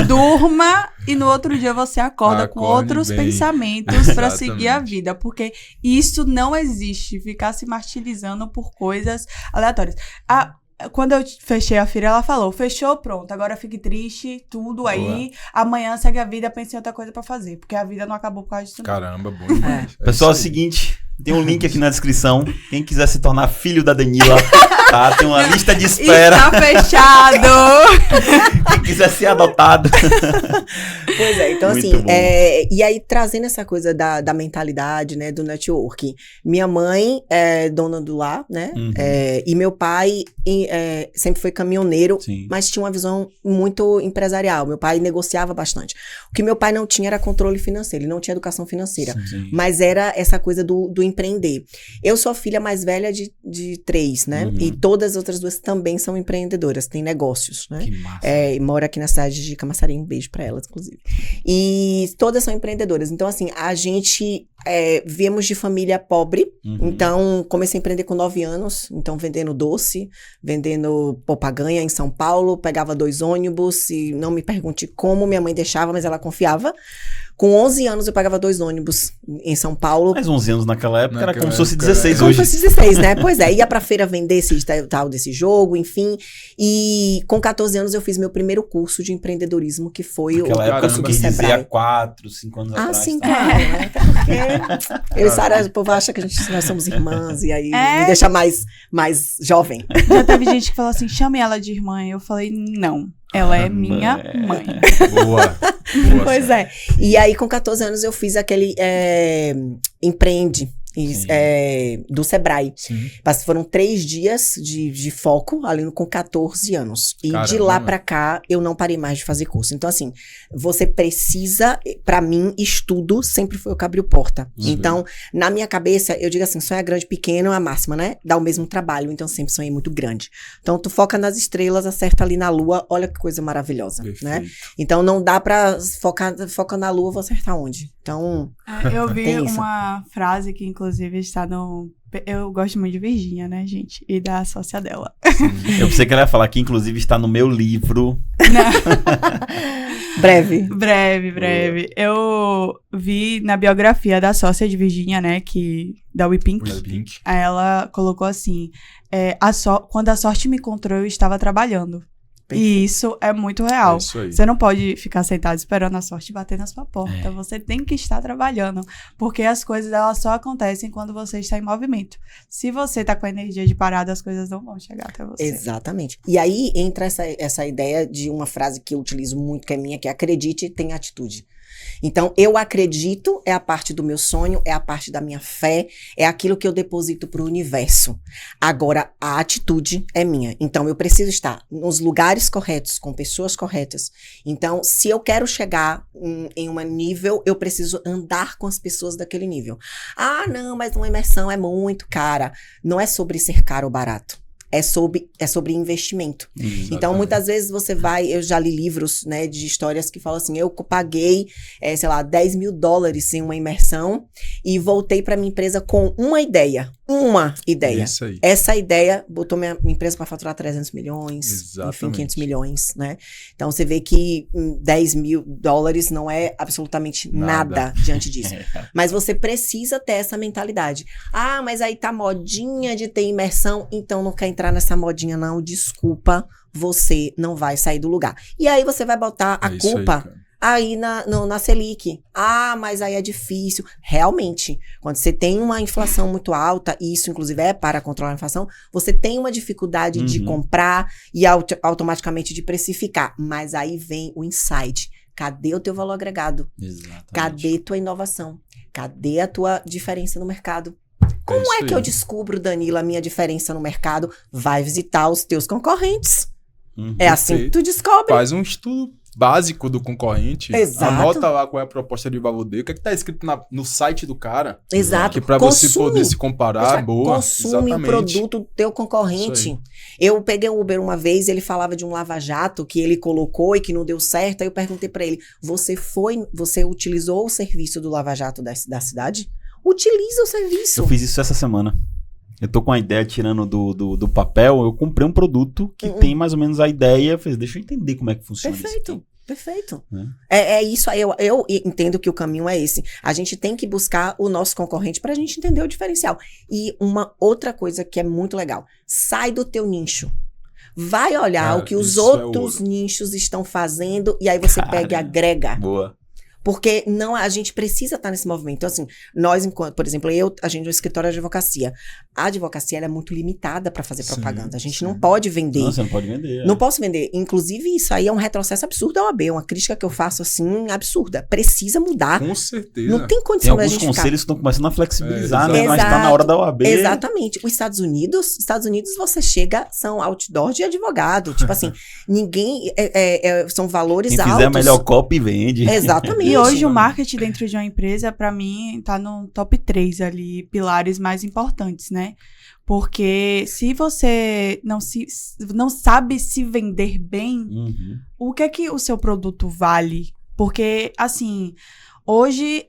Durma e no outro dia você acorda com outros pensamentos pra seguir a vida. Porque isso não existe, ficar se martirizando por coisas aleatórias. quando eu fechei a feira, ela falou, fechou, pronto, agora fique triste, tudo aí, amanhã segue a vida, pense em outra coisa pra fazer, porque a vida não acabou por causa disso. Caramba, bom demais. Pessoal, é o seguinte, tem um link aqui na descrição, quem quiser se tornar filho da Danila, tá? Tem uma lista de espera. Está fechado! Quem quiser ser adotado. Pois é, então Muito assim, bom. e aí trazendo essa coisa da mentalidade, né, do networking. Minha mãe é dona do lar, né, e meu pai sempre foi caminhoneiro, Sim. mas tinha uma visão muito empresarial. Meu pai negociava bastante. O que meu pai não tinha era controle financeiro, ele não tinha educação financeira, Sim. mas era essa coisa do empreender. Eu sou a filha mais velha de 3, né, e todas as outras 2 também são empreendedoras, têm negócios, né. Que massa. E mora aqui na cidade de Camaçari, um beijo pra elas, inclusive. E todas são empreendedoras. Então, assim, a gente viemos de família pobre. Então, comecei a empreender com 9 anos. Então, vendendo doce, vendendo popaganha em São Paulo. Pegava 2 ônibus e não me pergunte como minha mãe deixava, mas ela confiava. Com 11 anos, eu pagava 2 ônibus em São Paulo. Mas 11 anos naquela época era como se fosse época, 16 Como hoje. fosse 16, né? Pois é, ia pra feira vender esse tal desse jogo, enfim. E com 14 anos eu fiz meu primeiro curso de empreendedorismo, que foi Naquela o época curso eu do quis dizer há Sebrae. 4, 5 anos atrás. Sim, tá? claro, né? Até porque eu e Sara, o povo acha que nós somos irmãs, e aí me deixa mais jovem. Já teve gente que falou assim, chame ela de irmã. Eu falei, não, ela é minha mãe. Boa. Pois é. E aí, com 14 anos, eu fiz aquele Empreende. Do Sebrae. Sim. Mas foram 3 dias de foco, ali com 14 anos. E Caramba. de lá pra cá, eu não parei mais de fazer curso. Então, assim, você precisa, pra mim, estudo sempre foi o que abriu porta. Então, na minha cabeça, eu digo assim, sonhar grande, pequeno é a máxima, né? Dá o mesmo trabalho, então sempre sonhei muito grande. Então, tu foca nas estrelas, acerta ali na lua, olha que coisa maravilhosa, né? Então, não dá pra foca na lua, vou acertar onde? Então, Eu vi tem isso. uma frase que, inclusive, está no... Eu gosto muito de Virgínia, né, gente? E da sócia dela. Eu pensei que ela ia falar que, inclusive, está no meu livro. breve. Eu vi na biografia da sócia de Virgínia, né, da WePink. Aí ela colocou assim, quando a sorte me encontrou, eu estava trabalhando. E isso é muito real. É isso aí. Você não pode ficar sentado esperando a sorte bater na sua porta. Você tem que estar trabalhando. Porque as coisas elas só acontecem quando você está em movimento. Se você está com a energia de parada, as coisas não vão chegar até você. Exatamente. E aí entra essa ideia de uma frase que eu utilizo muito, que é minha, que é acredite, tenha atitude. Então, eu acredito, é a parte do meu sonho, é a parte da minha fé, é aquilo que eu deposito pro universo. Agora, a atitude é minha. Então, eu preciso estar nos lugares corretos, com pessoas corretas. Então, se eu quero chegar em um nível, eu preciso andar com as pessoas daquele nível. Ah, não, mas uma imersão é muito cara. Não é sobre ser caro ou barato. É sobre investimento. Então, muitas vezes você eu já li livros, né, de histórias que falam assim, eu paguei, sei lá, $10 mil em uma imersão e voltei para minha empresa com uma ideia. Isso aí. Essa ideia botou minha empresa para faturar 300 milhões, Exatamente. enfim, 500 milhões, né? Então, você vê que $10 mil não é absolutamente nada diante disso. Mas você precisa ter essa mentalidade. Ah, mas aí tá modinha de ter imersão, então não quer entrar nessa modinha não, desculpa, você não vai sair do lugar. E aí você vai botar a culpa aí na Selic. Ah, mas aí é difícil. Realmente, quando você tem uma inflação muito alta, e isso inclusive é para controlar a inflação, você tem uma dificuldade de comprar e automaticamente de precificar. Mas aí vem o insight. Cadê o teu valor agregado? Exatamente. Cadê tua inovação? Cadê a tua diferença no mercado? Como é que eu descubro, Danila, a minha diferença no mercado? Vai visitar os teus concorrentes. É assim que tu descobre. Faz um estudo básico do concorrente. Exato. Anota lá qual é a proposta de valor dele. O que é que tá escrito no site do cara. Exato. Que pra você poder se comparar, boa. Consome o produto do teu concorrente. Eu peguei um Uber uma vez, ele falava de um lava-jato que ele colocou e que não deu certo. Aí eu perguntei pra ele, você utilizou o serviço do lava-jato da cidade? Utiliza o serviço. Eu fiz isso essa semana. Eu tô com a ideia tirando do papel. Eu comprei um produto que tem mais ou menos a ideia. Eu falei, deixa eu entender como é que funciona isso. Perfeito. É isso aí. Eu entendo que o caminho é esse. A gente tem que buscar o nosso concorrente pra gente entender o diferencial. E uma outra coisa que é muito legal. Sai do teu nicho. Vai olhar o que os outros nichos estão fazendo e aí você pega e agrega. Boa. Porque não, a gente precisa estar nesse movimento. Então, assim, nós, por exemplo, a gente é um escritório de advocacia. A advocacia, ela é muito limitada para fazer propaganda. A gente não pode vender. Não, você não pode vender. Não posso vender. Inclusive, isso aí é um retrocesso absurdo da OAB. Uma crítica que eu faço, assim, absurda. Precisa mudar. Com certeza. Não tem condição da gente ficar... Tem alguns conselhos que estão começando a flexibilizar, né? Exato. Mas tá na hora da OAB. Exatamente. Os Estados Unidos, você chega, são outdoor de advogado. Tipo assim, ninguém... são valores Quem altos. fizer melhor copy, vende. Exatamente. E hoje o marketing dentro de uma empresa, pra mim, tá no top 3 ali, pilares mais importantes, né? Porque se você não sabe se vender bem, o que é que o seu produto vale? Porque, assim, hoje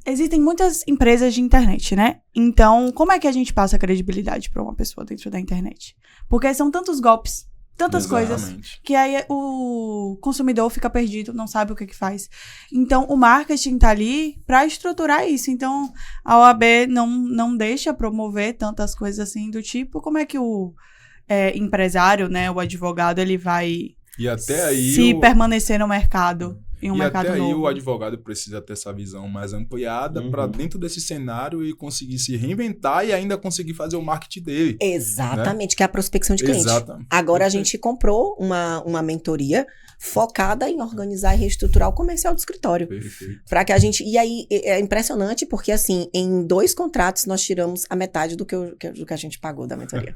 existem muitas empresas de internet, né? Então, como é que a gente passa credibilidade pra uma pessoa dentro da internet? Porque são tantos golpes, tantas coisas, que aí o consumidor fica perdido, não sabe o que faz. Então, o marketing tá ali pra estruturar isso. Então, a OAB não deixa promover tantas coisas assim do tipo, como é que o empresário, né, o advogado, ele vai permanecer no mercado, em um mercado novo. E até aí o advogado precisa ter essa visão mais ampliada para dentro desse cenário e conseguir se reinventar e ainda conseguir fazer o marketing dele. Exatamente, né? Que é a prospecção de cliente. Exatamente. Agora a gente comprou uma mentoria focada em organizar e reestruturar o comercial do escritório. Perfeito. Para que a gente... E aí é impressionante porque, assim, em 2 contratos nós tiramos a metade do que a gente pagou da mentoria.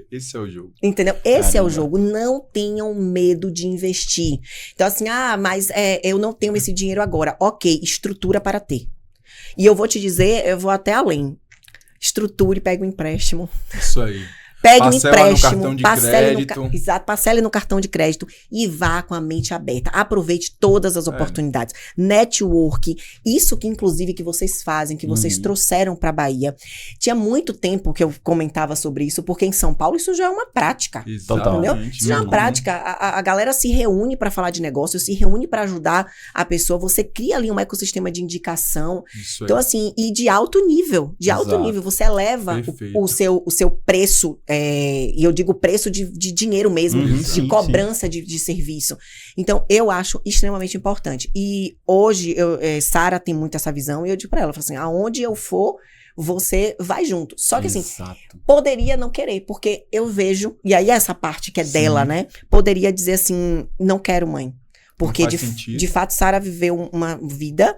Esse é o jogo. Entendeu? Esse é o jogo. Não tenham medo de investir. Então, assim, mas eu não tenho esse dinheiro agora. Ok, estrutura para ter. E eu vou te dizer, eu vou até além. Estruture, pega um empréstimo. Isso aí. Pegue parcela um empréstimo, parcele no cartão de crédito e vá com a mente aberta. Aproveite todas as oportunidades. Network, isso que inclusive que vocês fazem, que vocês trouxeram para Bahia. Tinha muito tempo que eu comentava sobre isso, porque em São Paulo isso já é uma prática. Exatamente. Isso já é uma prática. A galera se reúne para falar de negócio, se reúne para ajudar a pessoa. Você cria ali um ecossistema de indicação. Então, assim, e de alto nível. De alto nível. Você eleva o seu preço. E eu digo preço de dinheiro mesmo, de cobrança de serviço. Então, eu acho extremamente importante. E hoje, Sara tem muito essa visão, e eu digo pra ela, assim, aonde eu for, você vai junto. Só que assim, poderia não querer, porque eu vejo, e aí essa parte que é dela, né? Poderia dizer assim, não quero, mãe. Porque, de fato, Sara viveu uma vida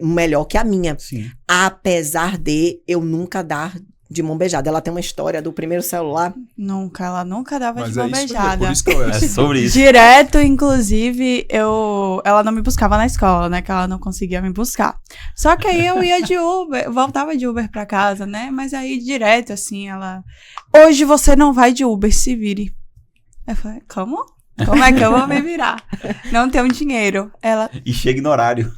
melhor que a minha. Sim. Apesar de eu nunca dar de mão beijada. Ela tem uma história do primeiro celular. Ela nunca dava de mão beijada. É sobre isso. Direto, inclusive, ela não me buscava na escola, né? Que ela não conseguia me buscar. Só que aí eu ia de Uber, voltava de Uber pra casa, né? Mas aí, direto, assim, hoje você não vai de Uber, se vire. Eu falei, como? Como é que eu vou me virar? Não tenho dinheiro. E chega no horário.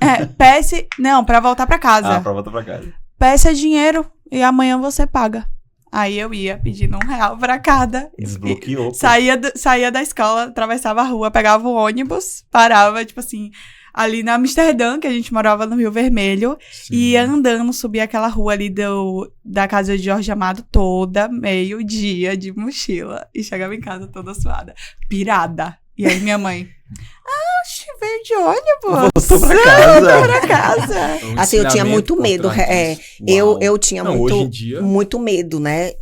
Pra voltar pra casa. Pra voltar pra casa. Peça dinheiro e amanhã você paga. Aí eu ia pedindo R$1 pra cada. Desbloqueou. Saía da escola, atravessava a rua, pegava o ônibus, parava, tipo assim, ali na Amsterdã, que a gente morava no Rio Vermelho, e ia andando, subia aquela rua ali da casa de Jorge Amado toda, meio-dia de mochila. E chegava em casa toda suada, pirada. E aí minha mãe... veio de ônibus. Voltou pra casa. Assim, eu tinha muito medo. Eu tinha muito medo, né,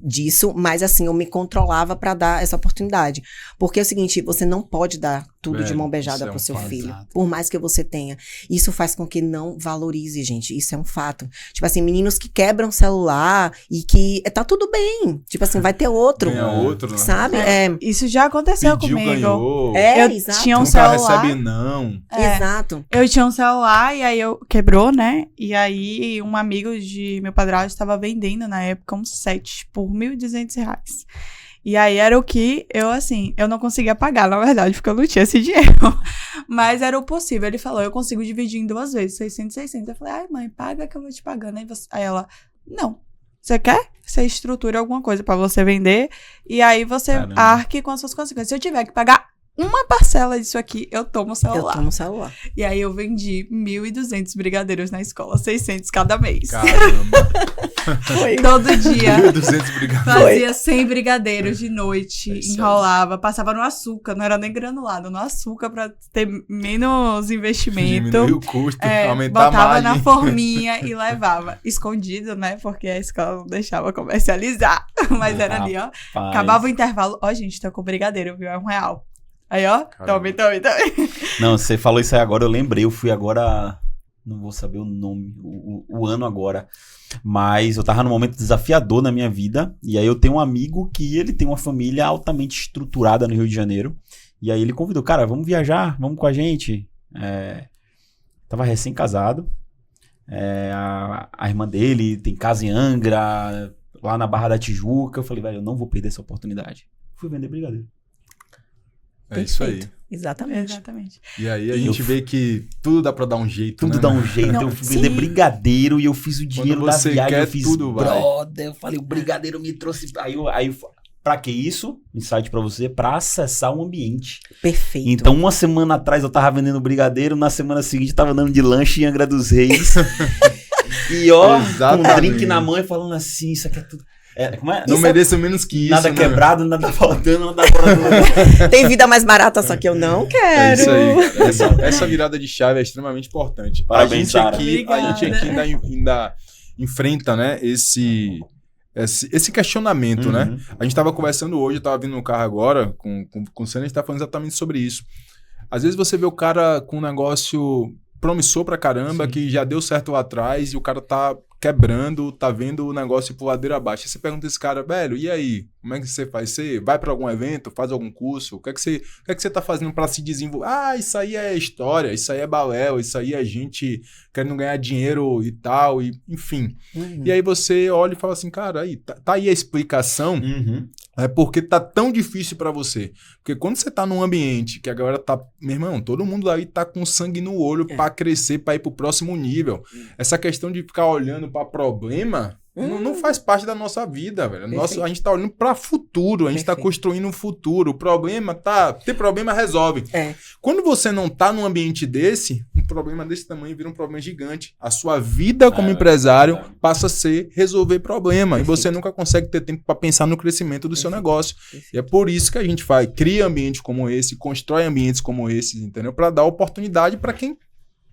disso. Mas assim, eu me controlava pra dar essa oportunidade. Porque é o seguinte, você não pode dar tudo de mão beijada pro seu filho. Por mais que você tenha. Isso faz com que não valorize, gente. Isso é um fato. Tipo assim, meninos que quebram celular e que tá tudo bem. Tipo assim, vai ter outro. Ganha outro, né? Sabe? Isso já aconteceu comigo. Ganhou. Exato. Tinha um celular. Recebe não. Exato. Eu tinha um celular e aí quebrou, né? E aí um amigo de meu padrasto estava vendendo na época um set por R$1.200. E aí era o que eu não conseguia pagar, na verdade, porque eu não tinha esse dinheiro. Mas era o possível. Ele falou, eu consigo dividir em 2 vezes, 600 e 600. Eu falei, ai mãe, paga que eu vou te pagando. Aí ela, não. Você quer? Você estrutura alguma coisa pra você vender e aí você arque com as suas consequências. Se eu tiver que pagar uma parcela disso aqui, eu tomo o celular. Eu tomo o celular. E aí eu vendi 1.200 brigadeiros na escola, 600 cada mês. Caramba. Foi. Todo dia. 1.200 brigadeiros. Fazia 100 brigadeiros de noite, É isso aí. enrolava, passava no açúcar, não era nem granulado, no açúcar pra ter menos investimento. Diminuir o custo, aumentar a Botava margem. na forminha e levava. Escondido, né? Porque a escola não deixava comercializar. Mas era ali, ó. Rapaz. Acabava o intervalo. Ó, gente, tô com brigadeiro, viu? É R$1. Aí, ó. Tome. Não, você falou isso aí agora, eu lembrei. Eu fui agora... Não vou saber o nome, o ano agora. Mas eu tava num momento desafiador na minha vida. E aí eu tenho um amigo que ele tem uma família altamente estruturada no Rio de Janeiro. E aí ele convidou, cara, vamos viajar, vamos com a gente. Tava recém-casado. A irmã dele tem casa em Angra, lá na Barra da Tijuca. Eu falei, velho, eu não vou perder essa oportunidade. Fui vender brigadeiro. É isso aí. Perfeito. Exatamente. Exatamente. E aí a gente vê que tudo dá pra dar um jeito, Tudo né? dá um jeito. Não, eu fui vender sim. brigadeiro e eu fiz o dinheiro da você viagem. quer, Eu fiz tudo vai. brother. Eu falei, o brigadeiro me trouxe. Aí pra que isso? Insight pra você, pra acessar o ambiente. Perfeito. Então, uma semana atrás eu tava vendendo brigadeiro, na semana seguinte eu tava andando de lanche em Angra dos Reis. E ó, com um Exatamente. drink na mão e falando assim, isso aqui é tudo. Como é? Não Isso mereço menos que isso, nada né? quebrado, nada faltando, nada fora Tem vida mais barata, só que eu não É quero. isso aí. Essa virada de chave é extremamente importante. Parabéns, a gente Sara. aqui ainda enfrenta, né, esse questionamento, né? A gente tava conversando hoje, eu tava vindo no carro agora com o Senna, a gente tá falando exatamente sobre isso. Às vezes você vê o cara com um negócio promissor pra caramba, Sim. que já deu certo lá atrás, e o cara tá quebrando, tá vendo o negócio por ladeira abaixo. Aí você pergunta esse cara, velho, e aí? Como é que você faz? Você vai pra algum evento, faz algum curso? O que é que você tá fazendo pra se desenvolver? Ah, isso aí é história, isso aí é balela, isso aí é gente querendo ganhar dinheiro e tal, e enfim. E aí você olha e fala assim, cara, aí, tá aí a explicação. É porque tá tão difícil pra você. Porque quando você tá num ambiente que a galera tá... Meu irmão, todo mundo aí tá com sangue no olho pra crescer, pra ir pro próximo nível. Essa questão de ficar olhando pra problema não faz parte da nossa vida, velho. A gente tá olhando pra futuro, a gente tá construindo um futuro. O problema ter problema resolve. Quando você não tá num ambiente desse, um problema desse tamanho vira um problema gigante. A sua vida como empresário passa a ser resolver problema. E você nunca consegue ter tempo pra pensar no crescimento do seu negócio. E é por isso que a gente cria ambientes como esse, constrói ambientes como esses, entendeu? Pra dar oportunidade pra quem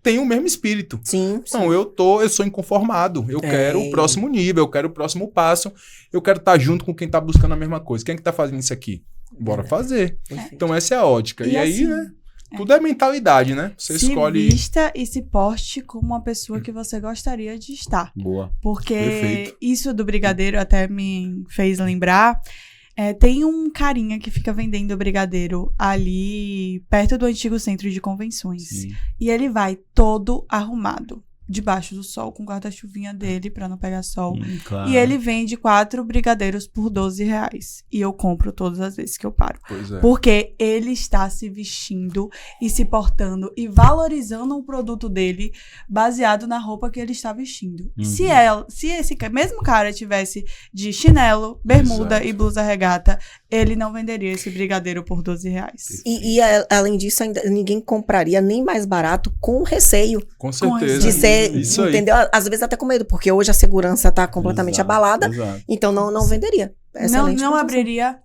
tem o mesmo espírito. Sim. Não, eu sou inconformado. Eu quero o próximo nível, eu quero o próximo passo. Eu quero estar junto com quem está buscando a mesma coisa. Quem é que está fazendo isso aqui? Bora fazer. Então essa é a ótica. E aí, assim, né? Tudo é mentalidade, né? Você escolhe... vista e se poste como uma pessoa que você gostaria de estar. Boa. Porque Perfeito. isso do brigadeiro até me fez lembrar. Tem um carinha que fica vendendo brigadeiro ali perto do antigo centro de convenções. Sim. E ele vai todo arrumado, debaixo do sol, com guarda-chuvinha dele pra não pegar sol. Claro. E ele vende 4 brigadeiros por R$12. E eu compro todas as vezes que eu paro. Pois é. Porque ele está se vestindo e se portando e valorizando o produto dele baseado na roupa que ele está vestindo. Se esse mesmo cara tivesse de chinelo, bermuda Exato. e blusa regata, ele não venderia esse brigadeiro por R$12. E além disso, ainda ninguém compraria nem mais barato com receio Com certeza. de ser, Isso aí. entendeu? Às vezes até com medo, porque hoje a segurança tá completamente Exato, abalada, exato. então não venderia. Não Excelente não pontuação. abriria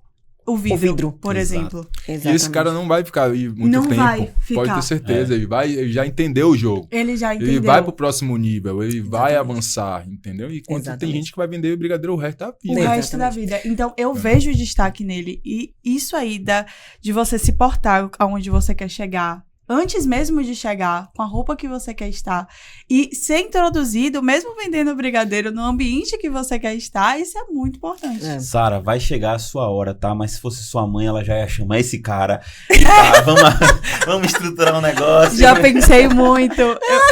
o vidro, por Exato. exemplo. E esse Exatamente. cara não vai ficar aí muito Não tempo. vai ficar. Pode ter certeza. Ele já entendeu o jogo. Ele já entendeu. Ele vai pro próximo nível, ele vai Exatamente. avançar, entendeu? E quando tem Exatamente. gente que vai vender brigadeiro o resto da O vida. resto da vida. Então, eu vejo o destaque nele. E isso aí de você se portar aonde você quer chegar, antes mesmo de chegar, com a roupa que você quer estar, e ser introduzido, mesmo vendendo brigadeiro, no ambiente que você quer estar, isso é muito importante. É. Sara, vai chegar a sua hora, tá? Mas se fosse sua mãe, ela já ia chamar esse cara. E tá, vamos estruturar um negócio. Já pensei muito.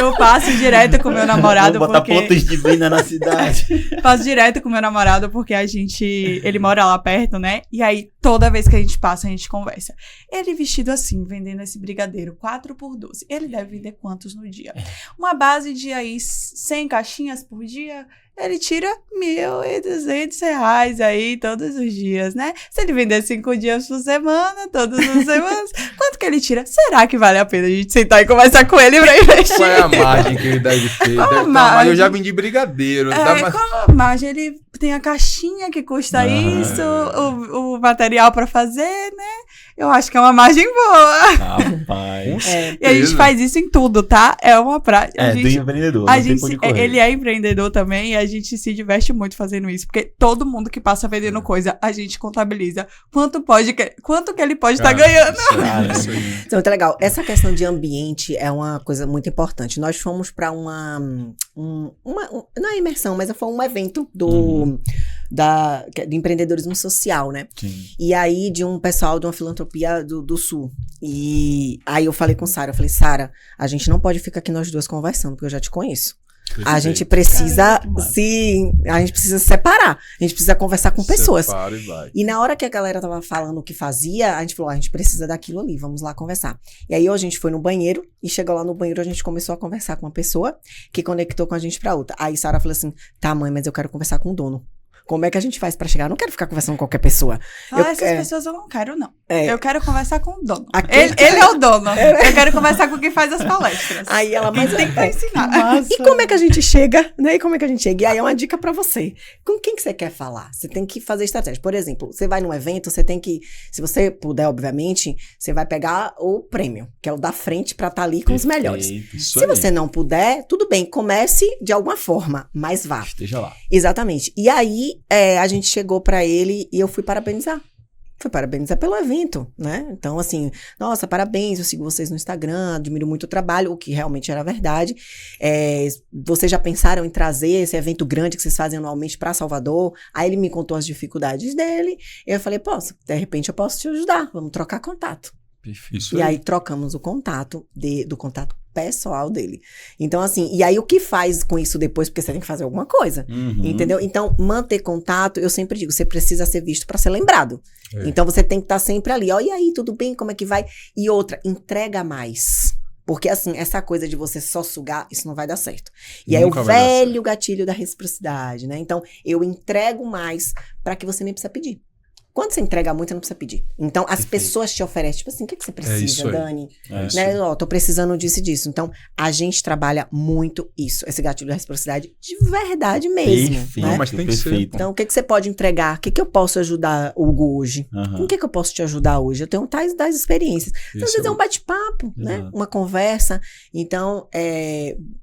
Eu passo direto com o meu namorado, Vamos botar porque... pontos de venda na cidade. Passo direto com o meu namorado, porque ele mora lá perto, né? E aí, toda vez que a gente passa, a gente conversa. Ele vestido assim, vendendo esse brigadeiro 4x12. Ele deve vender quantos no dia? Uma base de aí 100 caixinhas por dia, ele tira R$1.200 aí todos os dias, né? Se ele vender 5 dias por semana, todas as semanas, quanto que ele tira? Será que vale a pena a gente sentar e conversar com ele pra investir? Qual é a margem que ele deve ter? Mas eu já vendi brigadeiro. Qual a margem? Ele tem a caixinha que custa isso, o material pra fazer, né? Eu acho que é uma margem boa. Rapaz. E a gente faz isso em tudo, tá? É uma prática. Do empreendedor. Ele é empreendedor também e a gente se diverte muito fazendo isso. Porque todo mundo que passa vendendo coisa, a gente contabiliza quanto que ele pode estar ganhando. Isso é muito legal. Essa questão de ambiente é uma coisa muito importante. Nós fomos para não é imersão, mas foi um evento do empreendedorismo social, né? Sim. E aí, de um pessoal de uma filantropia do Sul. E aí eu falei com Sara, Sara, a gente não pode ficar aqui nós duas conversando, porque eu já te conheço. A gente precisa a gente precisa separar. A gente precisa conversar com pessoas. E na hora que a galera tava falando o que fazia, a gente falou, a gente precisa daquilo ali, vamos lá conversar. E aí a gente foi no banheiro, e chegou lá no banheiro, a gente começou a conversar com uma pessoa que conectou com a gente pra outra. Aí Sara falou assim, tá mãe, mas eu quero conversar com o dono. Como é que a gente faz pra chegar? Eu não quero ficar conversando com qualquer pessoa. Essas pessoas eu não quero, não. Eu quero conversar com o dono. Ele é o dono. Eu quero conversar com quem faz as palestras. Aí ela, mas tem que ensinar. E como é que a gente chega? Né? E aí é uma dica pra você. Com quem que você quer falar? Você tem que fazer estratégia. Por exemplo, você vai num evento, você tem que, se você puder, obviamente, você vai pegar o prêmio, que é o da frente pra estar ali com os melhores. Se você não puder, tudo bem, comece de alguma forma, mas vá. Esteja lá. Exatamente. E aí, a gente chegou pra ele e eu fui parabenizar. Fui parabenizar pelo evento, né? Então, assim, nossa, parabéns, eu sigo vocês no Instagram, admiro muito o trabalho, o que realmente era verdade. Vocês já pensaram em trazer esse evento grande que vocês fazem anualmente pra Salvador? Aí ele me contou as dificuldades dele, eu falei, de repente eu posso te ajudar, vamos trocar contato. Perfeito. E aí trocamos o contato do contato pessoal dele. Então, assim, e aí o que faz com isso depois? Porque você tem que fazer alguma coisa, entendeu? Então, manter contato, eu sempre digo, você precisa ser visto para ser lembrado. Então, você tem que estar sempre ali, ó, e aí, tudo bem? Como é que vai? E outra, entrega mais. Porque, assim, essa coisa de você só sugar, isso não vai dar certo. E aí, o velho gatilho da reciprocidade, né? Então, eu entrego mais para que você nem precisa pedir. Quando você entrega muito, você não precisa pedir. Então, as pessoas te oferecem, tipo assim, o que você precisa, Dani? Né? Ó, tô precisando disso e disso. Então, a gente trabalha muito isso, esse gatilho da reciprocidade de verdade mesmo. Perfeito, né? Mas tem que ser. Então, o que você pode entregar? O que eu posso ajudar, Hugo, hoje? Com o que eu posso te ajudar hoje? Eu tenho tais das experiências. Então, às vezes é um bate-papo, né? Uma conversa. Então,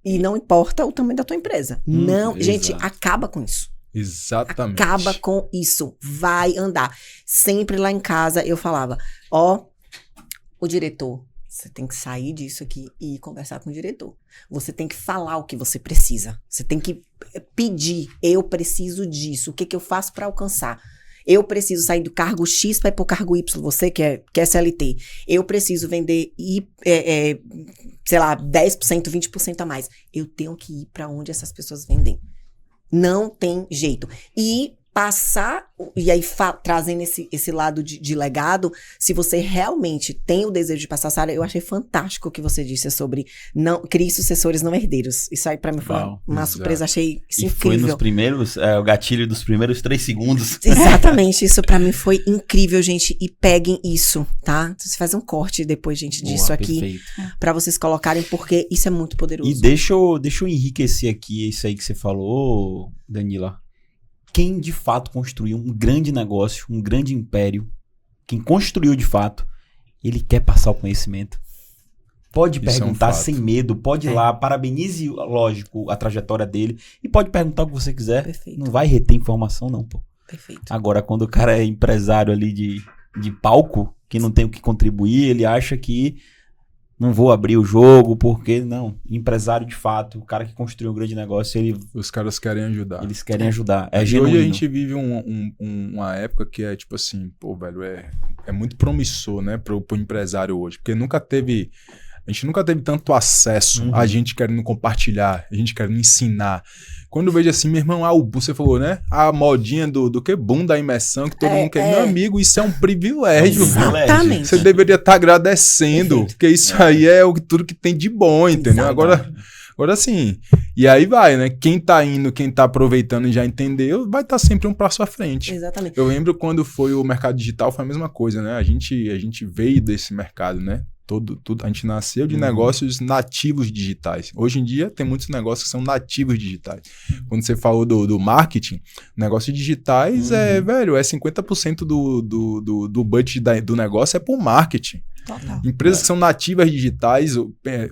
e não importa o tamanho da tua empresa. Não, gente, acaba com isso. Exatamente. Acaba com isso. Vai andar. Sempre lá em casa eu falava, o diretor, você tem que sair disso aqui e conversar com o diretor. Você tem que falar o que você precisa. Você tem que pedir, eu preciso disso. O que eu faço para alcançar? Eu preciso sair do cargo X para ir pro cargo Y, você que é CLT. Eu preciso vender, sei lá, 10%, 20% a mais. Eu tenho que ir para onde essas pessoas vendem. Não tem jeito. E passar, e aí trazendo esse lado de legado, se você realmente tem o desejo de passar, Sara, eu achei fantástico o que você disse sobre crie sucessores não herdeiros. Isso aí pra mim foi uma surpresa, achei isso incrível. Foi nos primeiros, o gatilho dos primeiros 3 segundos. Exatamente, isso pra mim foi incrível, gente, e peguem isso, tá? Você faz um corte depois, gente, disso aqui, pra vocês colocarem, porque isso é muito poderoso. E deixa eu enriquecer aqui isso aí que você falou, Danila. Quem de fato construiu um grande negócio, um grande império, quem construiu de fato, ele quer passar o conhecimento. Pode perguntar sem medo, pode ir lá, parabenize, lógico, a trajetória dele e pode perguntar o que você quiser. Perfeito. Não vai reter informação não, pô. Perfeito. Agora, quando o cara é empresário ali de palco, que não tem o que contribuir, ele acha que não vou abrir o jogo, porque não. Empresário de fato, o cara que construiu um grande negócio, os caras querem ajudar. Eles querem ajudar. Hoje a gente vive uma época que é tipo assim, pô, velho, é muito promissor, né, pro empresário hoje, porque nunca teve A gente nunca teve tanto acesso a gente querendo compartilhar, a gente querendo ensinar. Quando eu vejo assim, meu irmão, você falou, né? A modinha do que boom da imersão, que todo mundo quer. Meu amigo, isso é um privilégio. Exatamente. Você deveria estar agradecendo, porque isso aí é tudo que tem de bom, entendeu? Agora sim. E aí vai, né? Quem tá indo, quem tá aproveitando e já entendeu, vai estar sempre um passo à frente. Exatamente. Eu lembro quando foi o mercado digital, foi a mesma coisa, né? A gente veio desse mercado, né? A gente nasceu de negócios nativos digitais. Hoje em dia, tem muitos negócios que são nativos digitais. Quando você falou do marketing, negócios digitais é 50% do budget do negócio é por marketing. Total. Empresas que são nativas digitais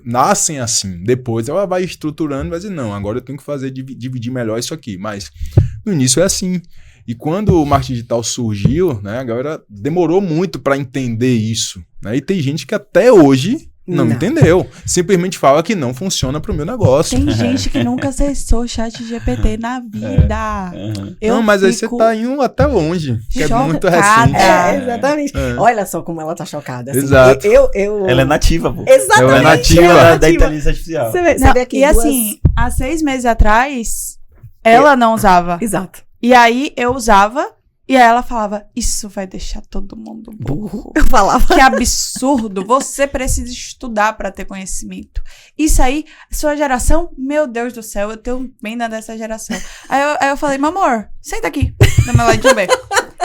nascem assim. Depois ela vai estruturando e vai dizer, não, agora eu tenho que dividir melhor isso aqui. Mas no início é assim. E quando o marketing digital surgiu, né, a galera demorou muito para entender isso. Né? E tem gente que até hoje não entendeu. Simplesmente fala que não funciona pro meu negócio. Tem gente que nunca acessou o ChatGPT na vida. Mas aí você tá indo até longe, que é muito recente. Exatamente. Olha só como ela tá chocada. Assim. Exato. Ela é nativa, pô. Exatamente. Ela é nativa da inteligência artificial. Você vê aqui e assim, há 6 meses atrás, ela não usava. Exato. E aí eu usava, e aí ela falava, isso vai deixar todo mundo burro. Eu falava. Que absurdo, você precisa estudar pra ter conhecimento. Isso aí, sua geração, meu Deus do céu, eu tenho pena dessa geração. Aí eu falei, meu amor, senta aqui, do meu ladinho bem,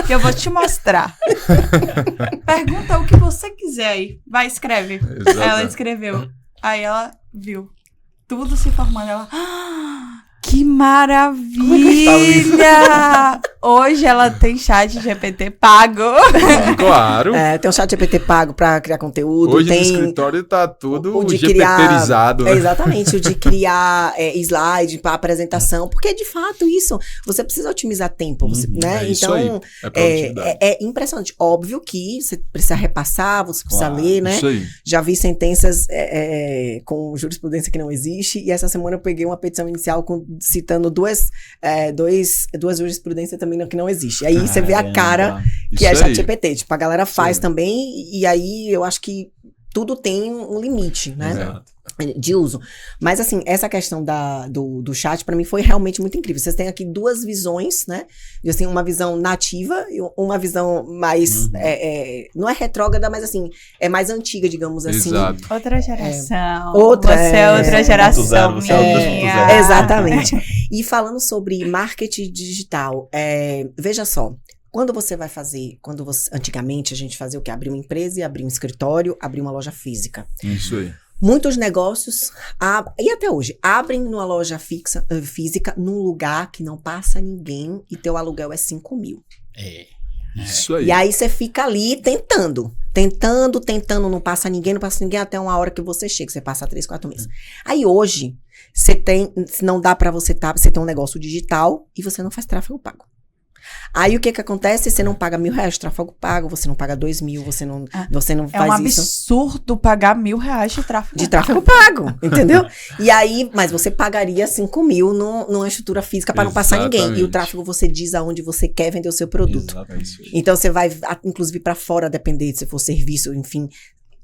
que eu vou te mostrar. Pergunta o que você quiser aí, vai, escreve. Exato. Aí ela escreveu, aí ela viu, tudo se formando, ela... Que maravilha! Hoje ela tem chat GPT pago. Claro. Tem um chat GPT pago pra criar conteúdo. Hoje tem no escritório tá tudo GPTizado. Né? Exatamente, o de criar slide para apresentação. Porque, de fato, isso, você precisa otimizar tempo. Você, né? Isso então, aí. É impressionante. Óbvio que você precisa repassar, você precisa ler, né? Isso aí. Já vi sentenças com jurisprudência que não existe. E essa semana eu peguei uma petição inicial citando duas jurisprudências também que não existe. Aí você vê a cara que é ChatGPT. Tipo, a galera faz também, e aí eu acho que tudo tem um limite, né? Exato. De uso. Mas assim, essa questão do chat pra mim foi realmente muito incrível. Vocês têm aqui duas visões, né? De, assim, uma visão nativa e uma visão mais não é retrógrada, mas assim, é mais antiga, digamos assim. Exato. Outra geração. Outra geração. Você é 2.0. Exatamente. E falando sobre marketing digital, veja só. Quando você vai fazer, antigamente a gente fazia o quê? Abrir uma empresa e abrir um escritório, abrir uma loja física. Isso aí. Muitos negócios, e até hoje, abrem numa loja física num lugar que não passa ninguém e teu aluguel é 5 mil. Isso aí. E aí você fica ali tentando, não passa ninguém até uma hora que você chega, você passa 3, 4 meses. Aí hoje, não dá pra você você tem um negócio digital e você não faz tráfego pago. Aí o que acontece? Você não paga R$1.000 de tráfego pago, você não paga 2.000, você não faz isso. É um absurdo pagar R$1.000 de tráfego de tráfego pago, entendeu? E aí, mas você pagaria 5.000 numa estrutura física para não passar ninguém. E o tráfego você diz aonde você quer vender o seu produto. Exatamente. Então você vai, inclusive, para fora, depender se for serviço, enfim.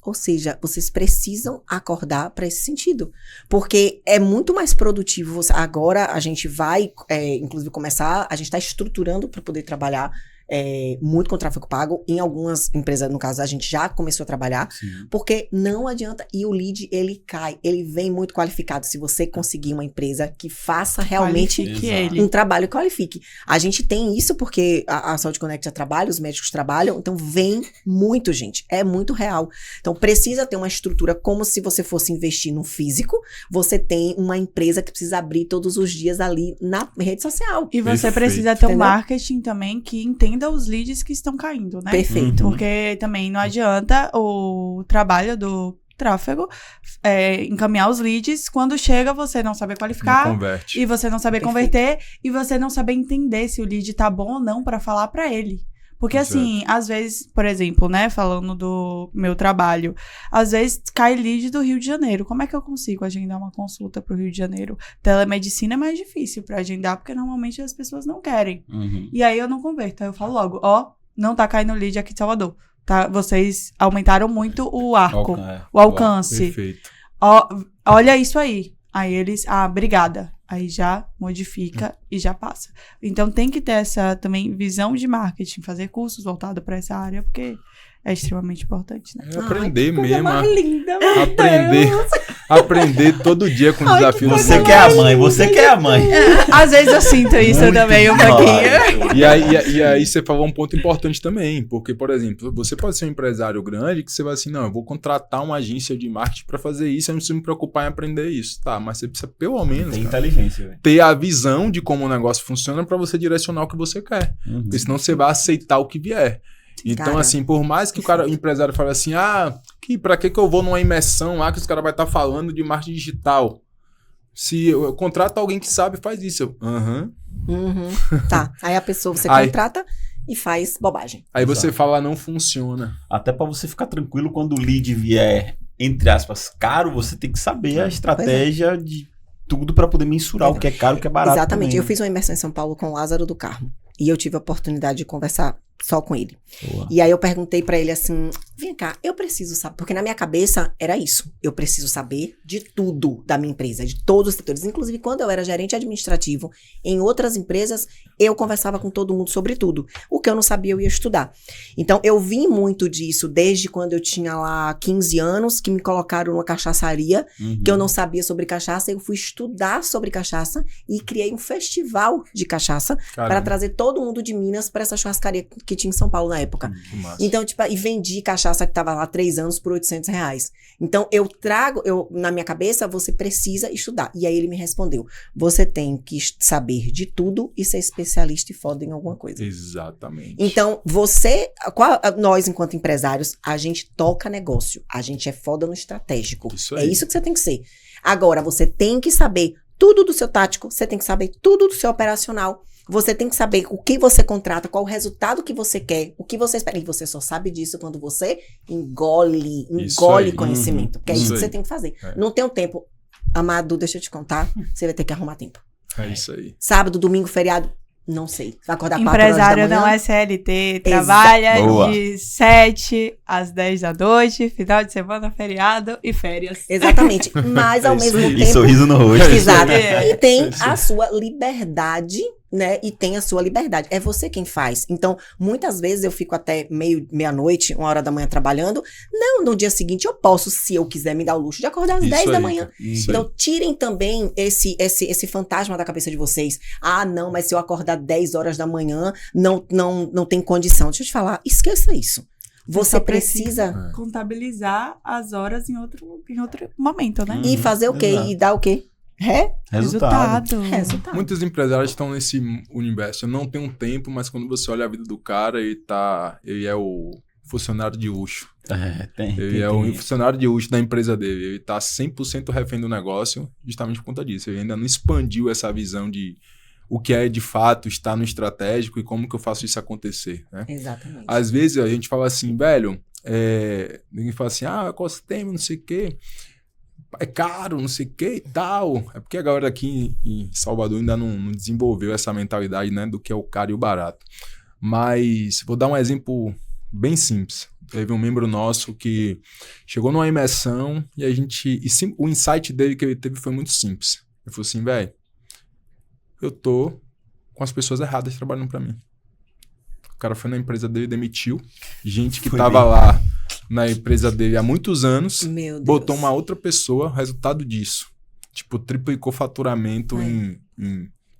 Ou seja, vocês precisam acordar para esse sentido. Porque é muito mais produtivo. Agora a gente vai, inclusive, a gente está estruturando para poder trabalhar muito com tráfego pago. Em algumas empresas, no caso, a gente já começou a trabalhar. Sim. Porque não adianta. E o lead, ele cai. Ele vem muito qualificado. Se você conseguir uma empresa que faça realmente um trabalho, qualifique. A gente tem isso porque a Saúde Connect já trabalha, os médicos trabalham. Então, vem muito, gente. É muito real. Então, precisa ter uma estrutura como se você fosse investir no físico. Você tem uma empresa que precisa abrir todos os dias ali na rede social. E você precisa ter um marketing também que entenda os leads que estão caindo, né? Perfeito. Porque também não adianta o trabalho do tráfego encaminhar os leads, quando chega você não saber qualificar, não converte. E você não saber converter, e você não saber entender se o lead tá bom ou não para falar para ele. Porque assim, às vezes, por exemplo, né, falando do meu trabalho, às vezes cai lead do Rio de Janeiro. Como é que eu consigo agendar uma consulta pro Rio de Janeiro? Telemedicina é mais difícil pra agendar, porque normalmente as pessoas não querem. E aí eu não converto. Aí eu falo logo, não tá caindo lead aqui de Salvador. vocês aumentaram muito o arco, o alcance. Perfeito. Olha isso aí. Aí eles, obrigada. Aí já modifica e já passa. Então tem que ter essa também visão de marketing, fazer cursos voltados para essa área, porque é extremamente importante, né? Aprender mesmo. Linda, aprender todo dia com o desafio. Você que é a mãe, você que é a mãe. Às vezes eu sinto isso também um pouquinho. E aí você falou um ponto importante também, porque, por exemplo, você pode ser um empresário grande que você vai assim, não, eu vou contratar uma agência de marketing para fazer isso, eu não preciso me preocupar em aprender isso. Tá, mas você precisa pelo menos inteligência, ter a visão de como o negócio funciona para você direcionar o que você quer. Porque senão você vai aceitar o que vier. Então, assim, por mais que o empresário fale assim, pra que eu vou numa imersão lá que os caras vão estar falando de marketing digital? Se eu contrato alguém que sabe, faz isso. Tá, aí a pessoa você contrata e faz bobagem. Aí você fala, não funciona. Até pra você ficar tranquilo quando o lead vier, entre aspas, caro, você tem que saber a estratégia de tudo pra poder mensurar o que é caro e o que é barato. Exatamente, também. Eu fiz uma imersão em São Paulo com o Lázaro do Carmo. E eu tive a oportunidade de conversar só com ele. Boa. E aí eu perguntei pra ele assim, vem cá, eu preciso saber, porque na minha cabeça era isso, eu preciso saber de tudo da minha empresa, de todos os setores. Inclusive, quando eu era gerente administrativo em outras empresas, eu conversava com todo mundo sobre tudo. O que eu não sabia, eu ia estudar. Então, eu vi muito disso desde quando eu tinha lá 15 anos, que me colocaram numa cachaçaria, que eu não sabia sobre cachaça, eu fui estudar sobre cachaça e criei um festival de cachaça para trazer todo mundo de Minas para essa churrascaria que tinha em São Paulo na época. Então, tipo, e vendi cachaça que tava lá há 3 anos por R$800. Então, na minha cabeça, você precisa estudar. E aí ele me respondeu, você tem que saber de tudo e ser especialista e foda em alguma coisa. Exatamente. Então, nós, enquanto empresários, a gente toca negócio. A gente é foda no estratégico. Isso aí. É isso que você tem que ser. Agora, você tem que saber tudo do seu tático, você tem que saber tudo do seu operacional. Você tem que saber o que você contrata, qual o resultado que você quer, o que você espera. E você só sabe disso quando você engole conhecimento. Que é isso que você tem que fazer. Não tem um tempo. Amado, deixa eu te contar, você vai ter que arrumar tempo. É isso aí. Sábado, domingo, feriado, não sei. Vai acordar 4 horas da manhã. Empresário não é CLT, trabalha de 7 às 10 da noite, final de semana, feriado e férias. Exatamente. Mas ao mesmo tempo... E sorriso no rosto. Exato. E tem a sua liberdade, né? E tem a sua liberdade. É você quem faz. Então, muitas vezes eu fico até meia-noite, 1 hora da manhã trabalhando. Não, no dia seguinte eu posso, se eu quiser, me dar o luxo de acordar às 10 da manhã. Então, tirem também esse fantasma da cabeça de vocês. Não, mas se eu acordar 10 horas da manhã, não tem condição. Deixa eu te falar, esqueça isso. Você precisa contabilizar as horas em outro momento, né? E fazer o quê? Exato. E dar o quê? Resultado. Muitos empresários estão nesse universo. Eu não tenho tempo, mas quando você olha a vida do cara, ele é o funcionário de luxo. Ele é o funcionário de luxo da empresa dele. Ele está 100% refém do negócio justamente por conta disso. Ele ainda não expandiu essa visão de o que é de fato estar no estratégico e como que eu faço isso acontecer, né? Exatamente. Às vezes a gente fala assim, velho, ninguém fala assim, ecossistema, não sei o quê, é caro, não sei o que e tal. É porque a galera aqui em Salvador ainda não desenvolveu essa mentalidade, né, do que é o caro e o barato. Mas vou dar um exemplo bem simples. Teve um membro nosso que chegou numa imersão e o insight dele que ele teve foi muito simples. Ele falou assim, velho, eu tô com as pessoas erradas trabalhando para mim. O cara foi na empresa dele, demitiu gente que tava lá na empresa dele há muitos anos, botou uma outra pessoa, resultado disso, tipo, triplicou faturamento em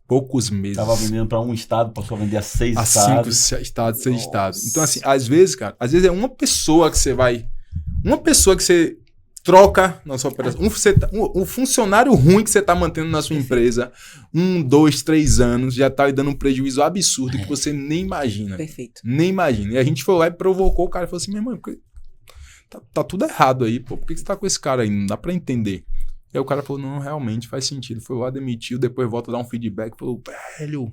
poucos meses. Tava vendendo para um estado, passou a vender a 6 estados. 5 estados, 6 estados. Então, assim, às vezes é uma pessoa que você troca na sua operação, um funcionário ruim que você tá mantendo na sua empresa, 1, 2, 3 anos, já tá lhe dando um prejuízo absurdo que você nem imagina. Perfeito. Nem imagina. E a gente foi lá e provocou o cara e falou assim, meu irmão, tá tudo errado aí, pô, por que você tá com esse cara aí? Não dá pra entender. E aí o cara falou, não, realmente faz sentido. Foi lá, demitiu, depois volta a dar um feedback, falou, velho,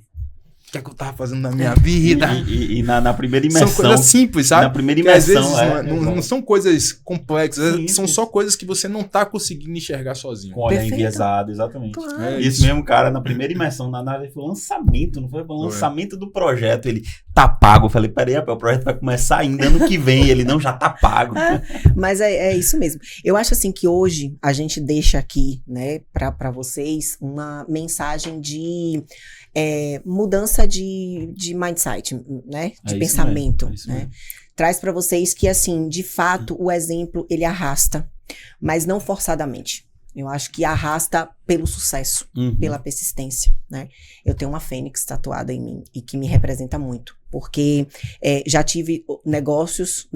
que é que eu tava fazendo na minha vida? E na primeira imersão... São coisas simples, sabe? Na primeira que às imersão... vezes não são coisas complexas, Sim, são sim. só coisas que você não tá conseguindo enxergar sozinho. Com o olhar Perfeito. enviesado, exatamente. Claro. É Esse isso. mesmo cara, na primeira imersão, ele foi lançamento, não foi? Foi o lançamento do projeto. Ele tá pago. Eu falei, peraí, rapaz, o projeto vai começar ainda ano que vem. Ele não já tá pago. Mas é isso mesmo. Eu acho assim que hoje a gente deixa aqui, né, pra vocês uma mensagem de mudança de mindset, né? De É isso pensamento, mesmo, é isso né? mesmo. Traz pra vocês que, assim, de fato, o exemplo, ele arrasta, mas não forçadamente. Eu acho que arrasta pelo sucesso, Uhum. pela persistência, né? Eu tenho uma fênix tatuada em mim e que me representa muito, porque já tive negócios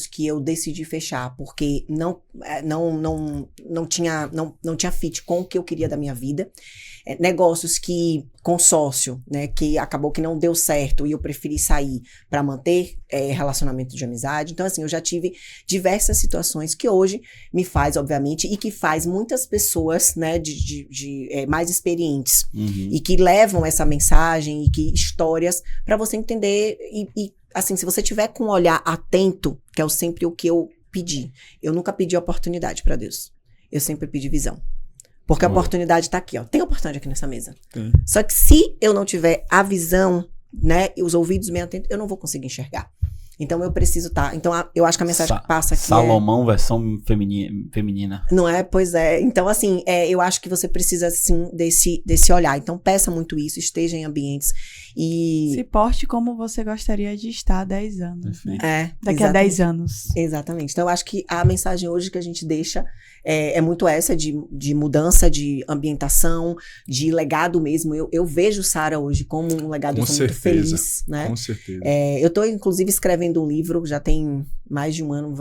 que eu decidi fechar, porque não tinha fit com o que eu queria da minha vida. Negócios que, consórcio, né, que acabou que não deu certo e eu preferi sair para manter relacionamento de amizade. Então, assim, eu já tive diversas situações que hoje me faz, obviamente, e que faz muitas pessoas, né, mais experientes Uhum. e que levam essa mensagem e que histórias para você entender e, assim, se você tiver com um olhar atento, que é sempre o que eu pedi. Eu nunca pedi oportunidade para Deus. Eu sempre pedi visão. Porque a oportunidade tá aqui, ó. Tem oportunidade aqui nessa mesa. Tem. Só que se eu não tiver a visão, né, e os ouvidos bem atentos, eu não vou conseguir enxergar. Então eu preciso estar. Então eu acho que a mensagem que passa aqui Salomão, versão feminina. não é? Pois é. Então, assim, eu acho que você precisa, sim, desse olhar. Então, peça muito isso, esteja em ambientes e... Se porte como você gostaria de estar há 10 anos, né? Daqui a exatamente. 10 anos. Exatamente. Então, eu acho que a mensagem hoje que a gente deixa é muito essa de mudança de ambientação, de legado mesmo. Eu vejo Sara hoje como um legado. Com Eu sou muito certeza. feliz, né? Com certeza. Eu tô, inclusive, escrevendo um livro, já tem mais de um ano,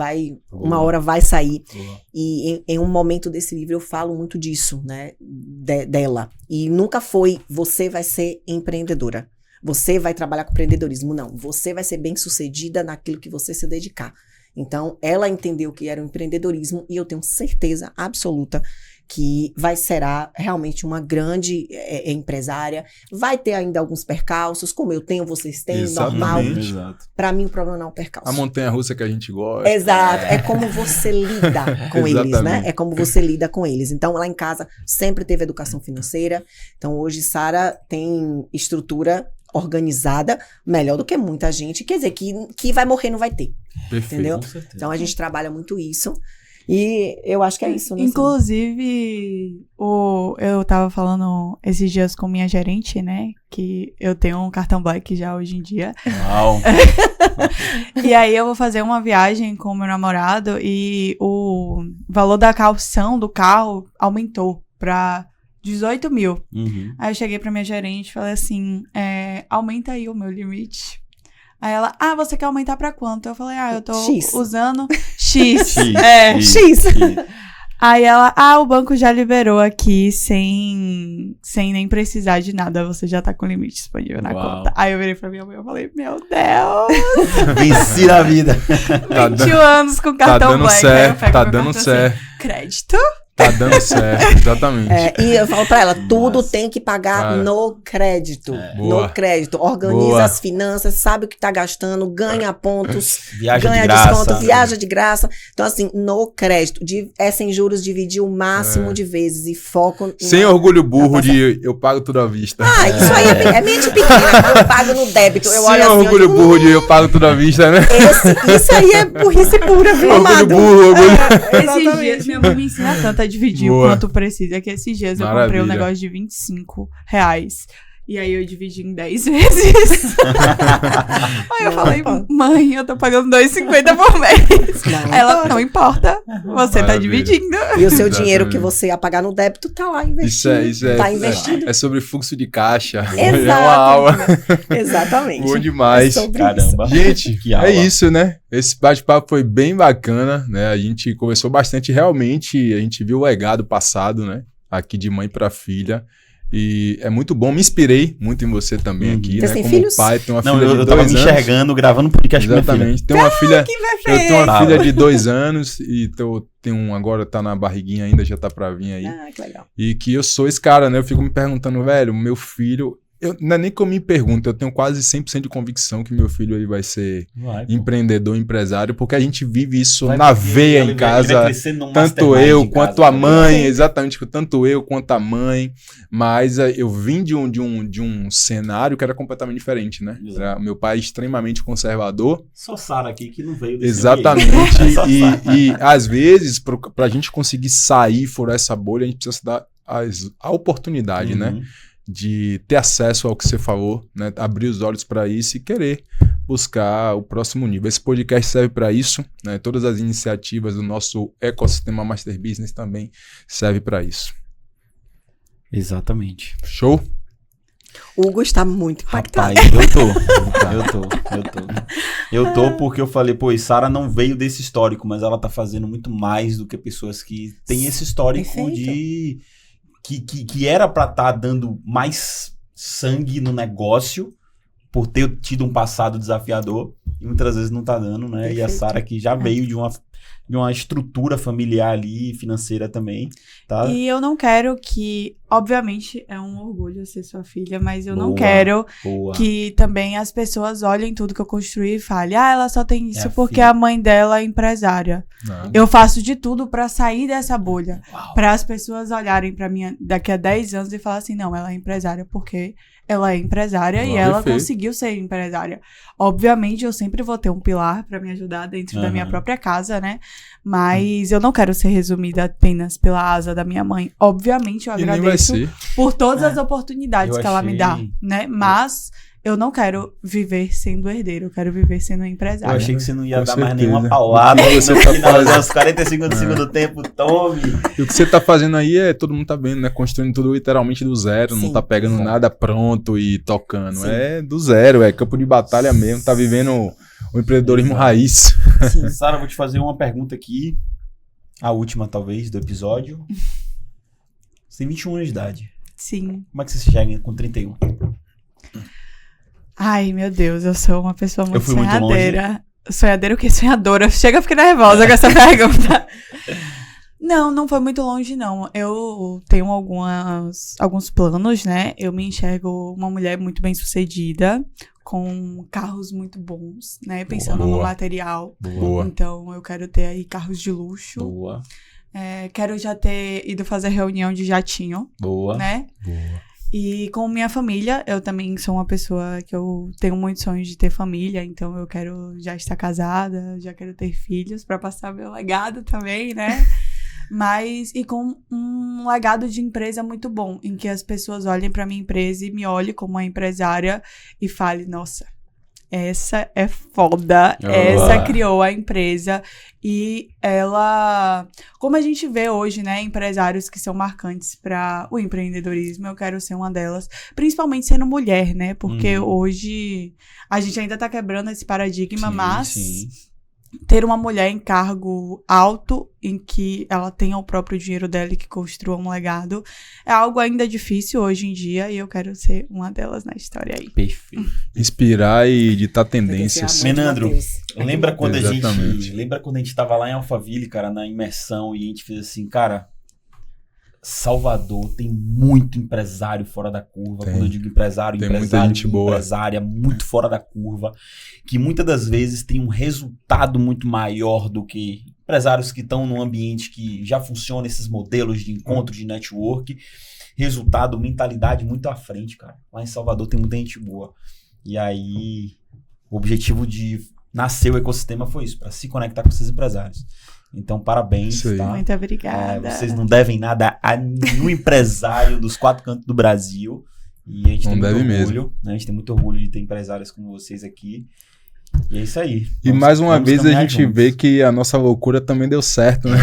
uma hora vai sair. Boa. E em um momento desse livro eu falo muito disso, né? Dela. E nunca foi, você vai ser empreendedora. Você vai trabalhar com empreendedorismo. Não, você vai ser bem-sucedida naquilo que você se dedicar. Então, ela entendeu o que era o empreendedorismo e eu tenho certeza absoluta que será realmente uma grande empresária. Vai ter ainda alguns percalços, como eu tenho, vocês têm, normal. Exatamente. Exato. Pra mim, o problema não é o percalço. A montanha-russa que a gente gosta. Exato, é como você lida com eles, né? Exatamente. É como você lida com eles. Então, lá em casa sempre teve educação financeira. Então, hoje, Sara tem estrutura organizada, melhor do que muita gente. Quer dizer, que vai morrer não vai ter, Perfeito. entendeu? Com certeza. Então, a gente trabalha muito isso. E eu acho que é isso, né? Inclusive, eu tava falando esses dias com minha gerente, né? Que eu tenho um cartão Black já hoje em dia. Uau. E aí eu vou fazer uma viagem com o meu namorado e o valor da calção do carro aumentou pra 18 mil. Uhum. Aí eu cheguei pra minha gerente e falei assim, aumenta aí o meu limite. Aí ela, você quer aumentar pra quanto? Eu falei, eu tô X. usando X. X. Aí ela, o banco já liberou aqui sem nem precisar de nada, você já tá com limite disponível na Uau. conta. Aí eu virei pra minha mãe e falei, meu Deus, Venci na vida. 21 anos com Tá cartão dando Black. Aí eu certo, pego tá meu dando cartão certo. assim, crédito? Tá dando certo, exatamente. E eu falo pra ela, tudo Nossa. tem que pagar Cara. no crédito. Boa. No crédito. Organiza Boa. as finanças, sabe o que tá gastando, ganha pontos, Viagem ganha de graça. desconto, viaja de graça. Então, assim, no crédito. Sem juros, dividir o máximo de vezes e foco... Sem orgulho burro de eu pago tudo à vista. Isso aí é mente pequena. Eu pago no débito. Eu Sem olho assim, orgulho burro de eu pago tudo à vista, né? Isso aí é burrice pura, viu, Orgulho amado? burro, orgulho. Esses dias minha mãe me ensina tanto a dividir o Boa. quanto precisa, que esses dias eu comprei um Maravilha. negócio de R$25. E aí eu dividi em 10 vezes. Aí eu falei, mãe, eu tô pagando R$2,50 por mês. Aí ela, não importa, você tá Maravilha. dividindo. E o seu Exatamente. dinheiro que você ia pagar no débito tá lá investido. Isso Tá investido. é sobre fluxo de caixa. É uma aula. Exatamente. Bom demais. É sobre Caramba. Gente, Que aula. é isso, né? Esse bate-papo foi bem bacana, né? A gente conversou bastante, realmente, a gente viu o legado passado, né? Aqui de mãe para filha. E é muito bom, me inspirei muito em você também aqui, Você né? tem Como filhos? pai, tem uma Não, filha de eu tava 2 me anos. enxergando, gravando podcast com minha filha. Exatamente. Tem uma filha, Que eu tenho uma perfeito. filha de 2 anos e tenho um agora tá na barriguinha ainda, já tá pra vir aí. Que legal. E que eu sou esse cara, né? Eu fico me perguntando, velho, meu filho, Não é nem que eu me pergunto, eu tenho quase 100% de convicção que meu filho aí vai ser empreendedor, empresário, porque a gente vive isso na veia em casa, tanto eu quanto a mãe, exatamente, tanto eu quanto a mãe, mas eu vim de um cenário que era completamente diferente, né? Meu pai é extremamente conservador. Só Sara aqui que não veio desse exatamente, e às vezes, pra gente conseguir sair, furar essa bolha, a gente precisa dar a oportunidade, né? De ter acesso ao que você falou, né? Abrir os olhos para isso e querer buscar o próximo nível. Esse podcast serve para isso, né? Todas as iniciativas do nosso ecossistema Master Business também servem para isso. Exatamente. Show? Hugo está muito impactado. Rapaz, eu tô porque eu falei, pô, Sara não veio desse histórico, mas ela tá fazendo muito mais do que pessoas que têm esse histórico de... Que era pra estar dando mais sangue no negócio por ter tido um passado desafiador e muitas vezes não tá dando, né? Perfeito. E a Sara que já veio de uma estrutura familiar ali, financeira também, tá? E eu não quero que, obviamente, é um orgulho ser sua filha, mas eu não quero que também as pessoas olhem tudo que eu construí e falem, ela só tem isso porque a mãe dela é empresária. Não. Eu faço de tudo pra sair dessa bolha, pra as pessoas olharem pra mim daqui a 10 anos e falar assim, não, ela é empresária porque ela é empresária e ela conseguiu ser empresária. Obviamente, eu sempre vou ter um pilar pra me ajudar dentro da minha própria casa, né? Mas eu não quero ser resumida apenas pela asa da minha mãe. Obviamente, eu agradeço por todas as oportunidades que ela me dá, né? Mas eu não quero viver sendo herdeiro, eu quero viver sendo empresário. Eu achei que você não ia dar mais nenhuma paulada no final dos 45 do segundo tempo, tome. E o que você tá fazendo aí todo mundo tá vendo, né? Construindo tudo literalmente do zero, não tá pegando nada pronto e tocando. Sim. É do zero, é campo de batalha mesmo, tá vivendo o empreendedorismo raiz. Sara, vou te fazer uma pergunta aqui, a última talvez do episódio. Você tem 21 anos de idade. Sim. Como é que você chega com 31? Ai, meu Deus, eu sou uma pessoa muito sonhadeira. Sonhadeira o quê? Sonhadora. Chega, eu fiquei nervosa com essa pergunta. Não foi muito longe, não. Eu tenho alguns planos, né? Eu me enxergo uma mulher muito bem-sucedida, com carros muito bons, né? Pensando no material. Boa. Então, eu quero ter aí carros de luxo. Boa. Quero já ter ido fazer reunião de jatinho. Boa. Né? Boa. E com minha família, eu também sou uma pessoa que eu tenho muitos sonhos de ter família, então eu quero já estar casada, já quero ter filhos para passar meu legado também, né? Mas, e com um legado de empresa muito bom, em que as pessoas olhem para minha empresa e me olhem como uma empresária e falem, nossa, essa é foda, essa criou a empresa e ela, como a gente vê hoje, né, empresários que são marcantes para o empreendedorismo, eu quero ser uma delas, principalmente sendo mulher, né, porque hoje a gente ainda tá quebrando esse paradigma, mas ter uma mulher em cargo alto, em que ela tenha o próprio dinheiro dela e que construa um legado, é algo ainda difícil hoje em dia e eu quero ser uma delas na história aí. Perfeito. Inspirar e ditar tendências. Menandro, lembra quando a gente tava lá em Alphaville, cara, na imersão, e a gente fez assim, cara, Salvador tem muito empresário fora da curva. Quando eu digo empresário, empresária muito fora da curva, que muitas das vezes tem um resultado muito maior do que empresários que estão num ambiente que já funciona esses modelos de encontro, de network. Resultado, mentalidade muito à frente, cara. Lá em Salvador tem muita gente boa. E aí, o objetivo de nascer o ecossistema foi isso, para se conectar com esses empresários. Então, parabéns, tá? Muito obrigada. Vocês não devem nada a nenhum empresário dos 4 cantos do Brasil. E a gente tem muito orgulho, né? A gente tem muito orgulho de ter empresários como vocês aqui. E é isso aí. E mais uma vez a gente vê que a nossa loucura também deu certo, né?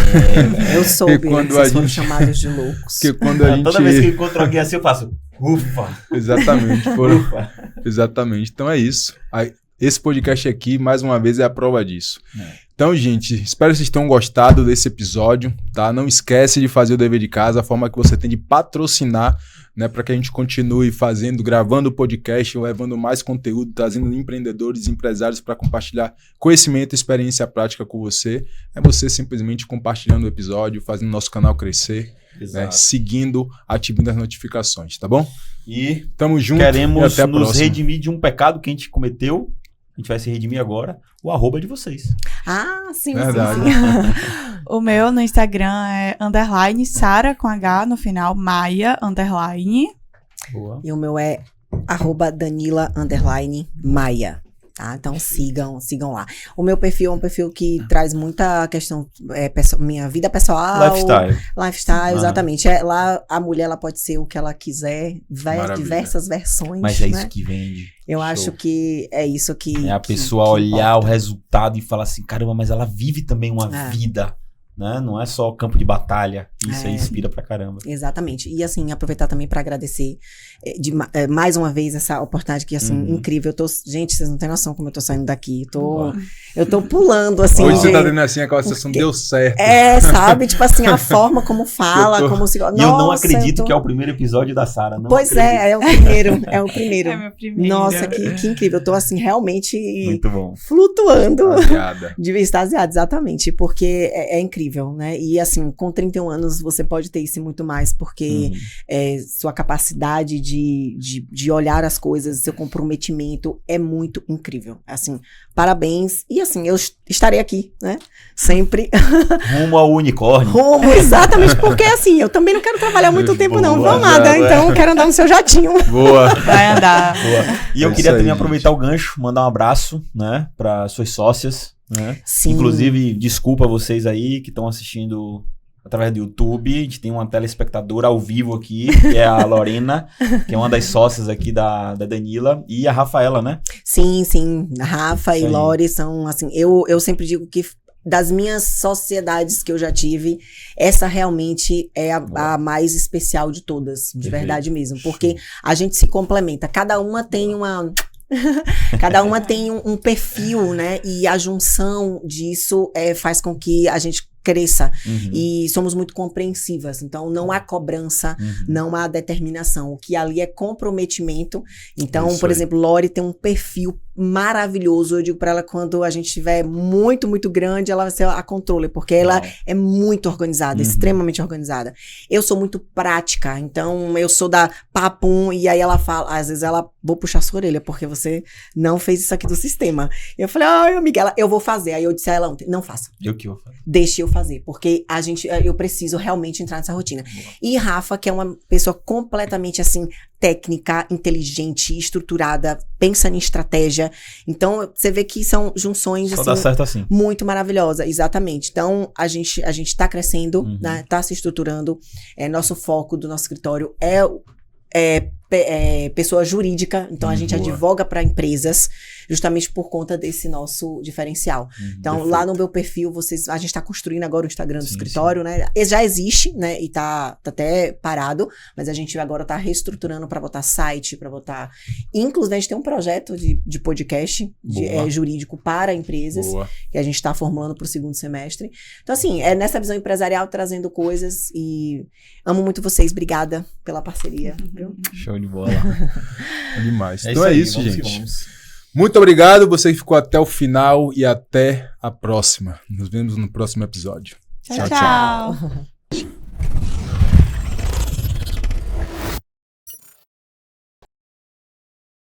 Eu soube, quando vocês foram chamados de loucos. Que quando a gente... Toda vez que eu encontro alguém assim, eu faço ufa. Exatamente. Exatamente. Então é isso. Esse podcast aqui, mais uma vez, é a prova disso. Então, gente, espero que vocês tenham gostado desse episódio, tá? Não esquece de fazer o dever de casa, a forma que você tem de patrocinar, né? Para que a gente continue gravando o podcast, levando mais conteúdo, trazendo empreendedores e empresários para compartilhar conhecimento e experiência prática com você. É você simplesmente compartilhando o episódio, fazendo nosso canal crescer. né? Seguindo, ativando as notificações, tá bom? E tamo junto. Queremos e até a nos próxima. redimir de um pecado que a gente cometeu. A gente vai se redimir agora. O @ de vocês. Sim, Verdade. sim. O meu no Instagram é _ Sara com H no final, Maia _ Boa. E o meu é @Danila _Maia. Tá? Então sigam lá. O meu perfil é um perfil que traz muita questão, minha vida pessoal. Lifestyle, exatamente. Lá a mulher ela pode ser o que ela quiser, diversas versões. Mas é né? isso que vende. Eu acho que é isso que. É a pessoa olhar o resultado e falar assim: caramba, mas ela vive também uma vida. Né? Não é só campo de batalha. Isso aí inspira pra caramba. Exatamente. E assim, aproveitar também pra agradecer mais uma vez essa oportunidade que, assim, incrível. Gente, vocês não têm noção como eu tô saindo daqui. Eu tô pulando, assim. Hoje você tá dando assim, aquela sensação deu certo. Sabe? Tipo assim, a forma como fala, como se... Nossa, e eu não acredito que é o primeiro episódio da Sara. Pois é o primeiro. É o primeiro. É meu primeiro. Nossa, que incrível. Eu tô, assim, realmente... Muito bom. Flutuando. Extasiada. Extasiada, exatamente. Porque é incrível, né? E, assim, com 31 anos, você pode ter isso muito mais, porque sua capacidade de olhar as coisas, seu comprometimento é muito incrível. Assim, parabéns. E, assim, eu estarei aqui, né? Sempre. Rumo ao unicórnio. Exatamente, porque, assim, eu também não quero trabalhar muito tempo, não. Não vou nada, então eu quero andar no seu jatinho. Boa. Vai andar. Boa. E eu queria também aproveitar o gancho, mandar um abraço, né, para suas sócias, né? Sim. Inclusive, desculpa vocês aí que estão assistindo através do YouTube. A gente tem uma telespectadora ao vivo aqui, que é a Lorena, que é uma das sócias aqui da Danila, e a Rafaela, né? Sim. A Rafa e Lori são, assim, eu sempre digo que das minhas sociedades que eu já tive, essa realmente é a mais especial de todas, de verdade mesmo. Porque a gente se complementa, cada uma tem um perfil, né? E a junção disso faz com que a gente cresça. E somos muito compreensivas. Então, não há cobrança, não há determinação. O que ali é comprometimento. Então, por exemplo, Lori tem um perfil maravilhoso. Eu digo pra ela, quando a gente estiver muito, muito grande, ela vai ser a controller, porque ela é muito organizada, extremamente organizada. Eu sou muito prática, então eu sou da papum, e aí ela fala, às vezes vou puxar sua orelha, porque você não fez isso aqui do sistema. E eu falei, ai, amiga, eu vou fazer. Aí eu disse a ela ontem, não faça. Eu que vou fazer. Deixe eu fazer, porque eu preciso realmente entrar nessa rotina. E Rafa, que é uma pessoa completamente, assim, técnica, inteligente, estruturada, pensa em estratégia. Então, você vê que são junções, Só assim, dá certo assim. muito maravilhosas. Exatamente. Então, a gente tá crescendo, né? Tá se estruturando. Nosso foco do nosso escritório é pessoa jurídica, então a gente advoga para empresas justamente por conta desse nosso diferencial. Então, perfeito. Lá no meu perfil, a gente está construindo agora o Instagram do escritório, né? Ele já existe, né? E tá até parado, mas a gente agora tá reestruturando para botar site, para botar... Inclusive, a gente tem um projeto de podcast jurídico para empresas, que a gente está formulando para o 2º semestre. Então, assim, nessa visão empresarial, trazendo coisas, e amo muito vocês. Obrigada pela parceria. Viu? Show de bola. É demais. É então isso é aí, isso, vamos gente. Muito obrigado, você que ficou até o final, e até a próxima. Nos vemos no próximo episódio. Tchau.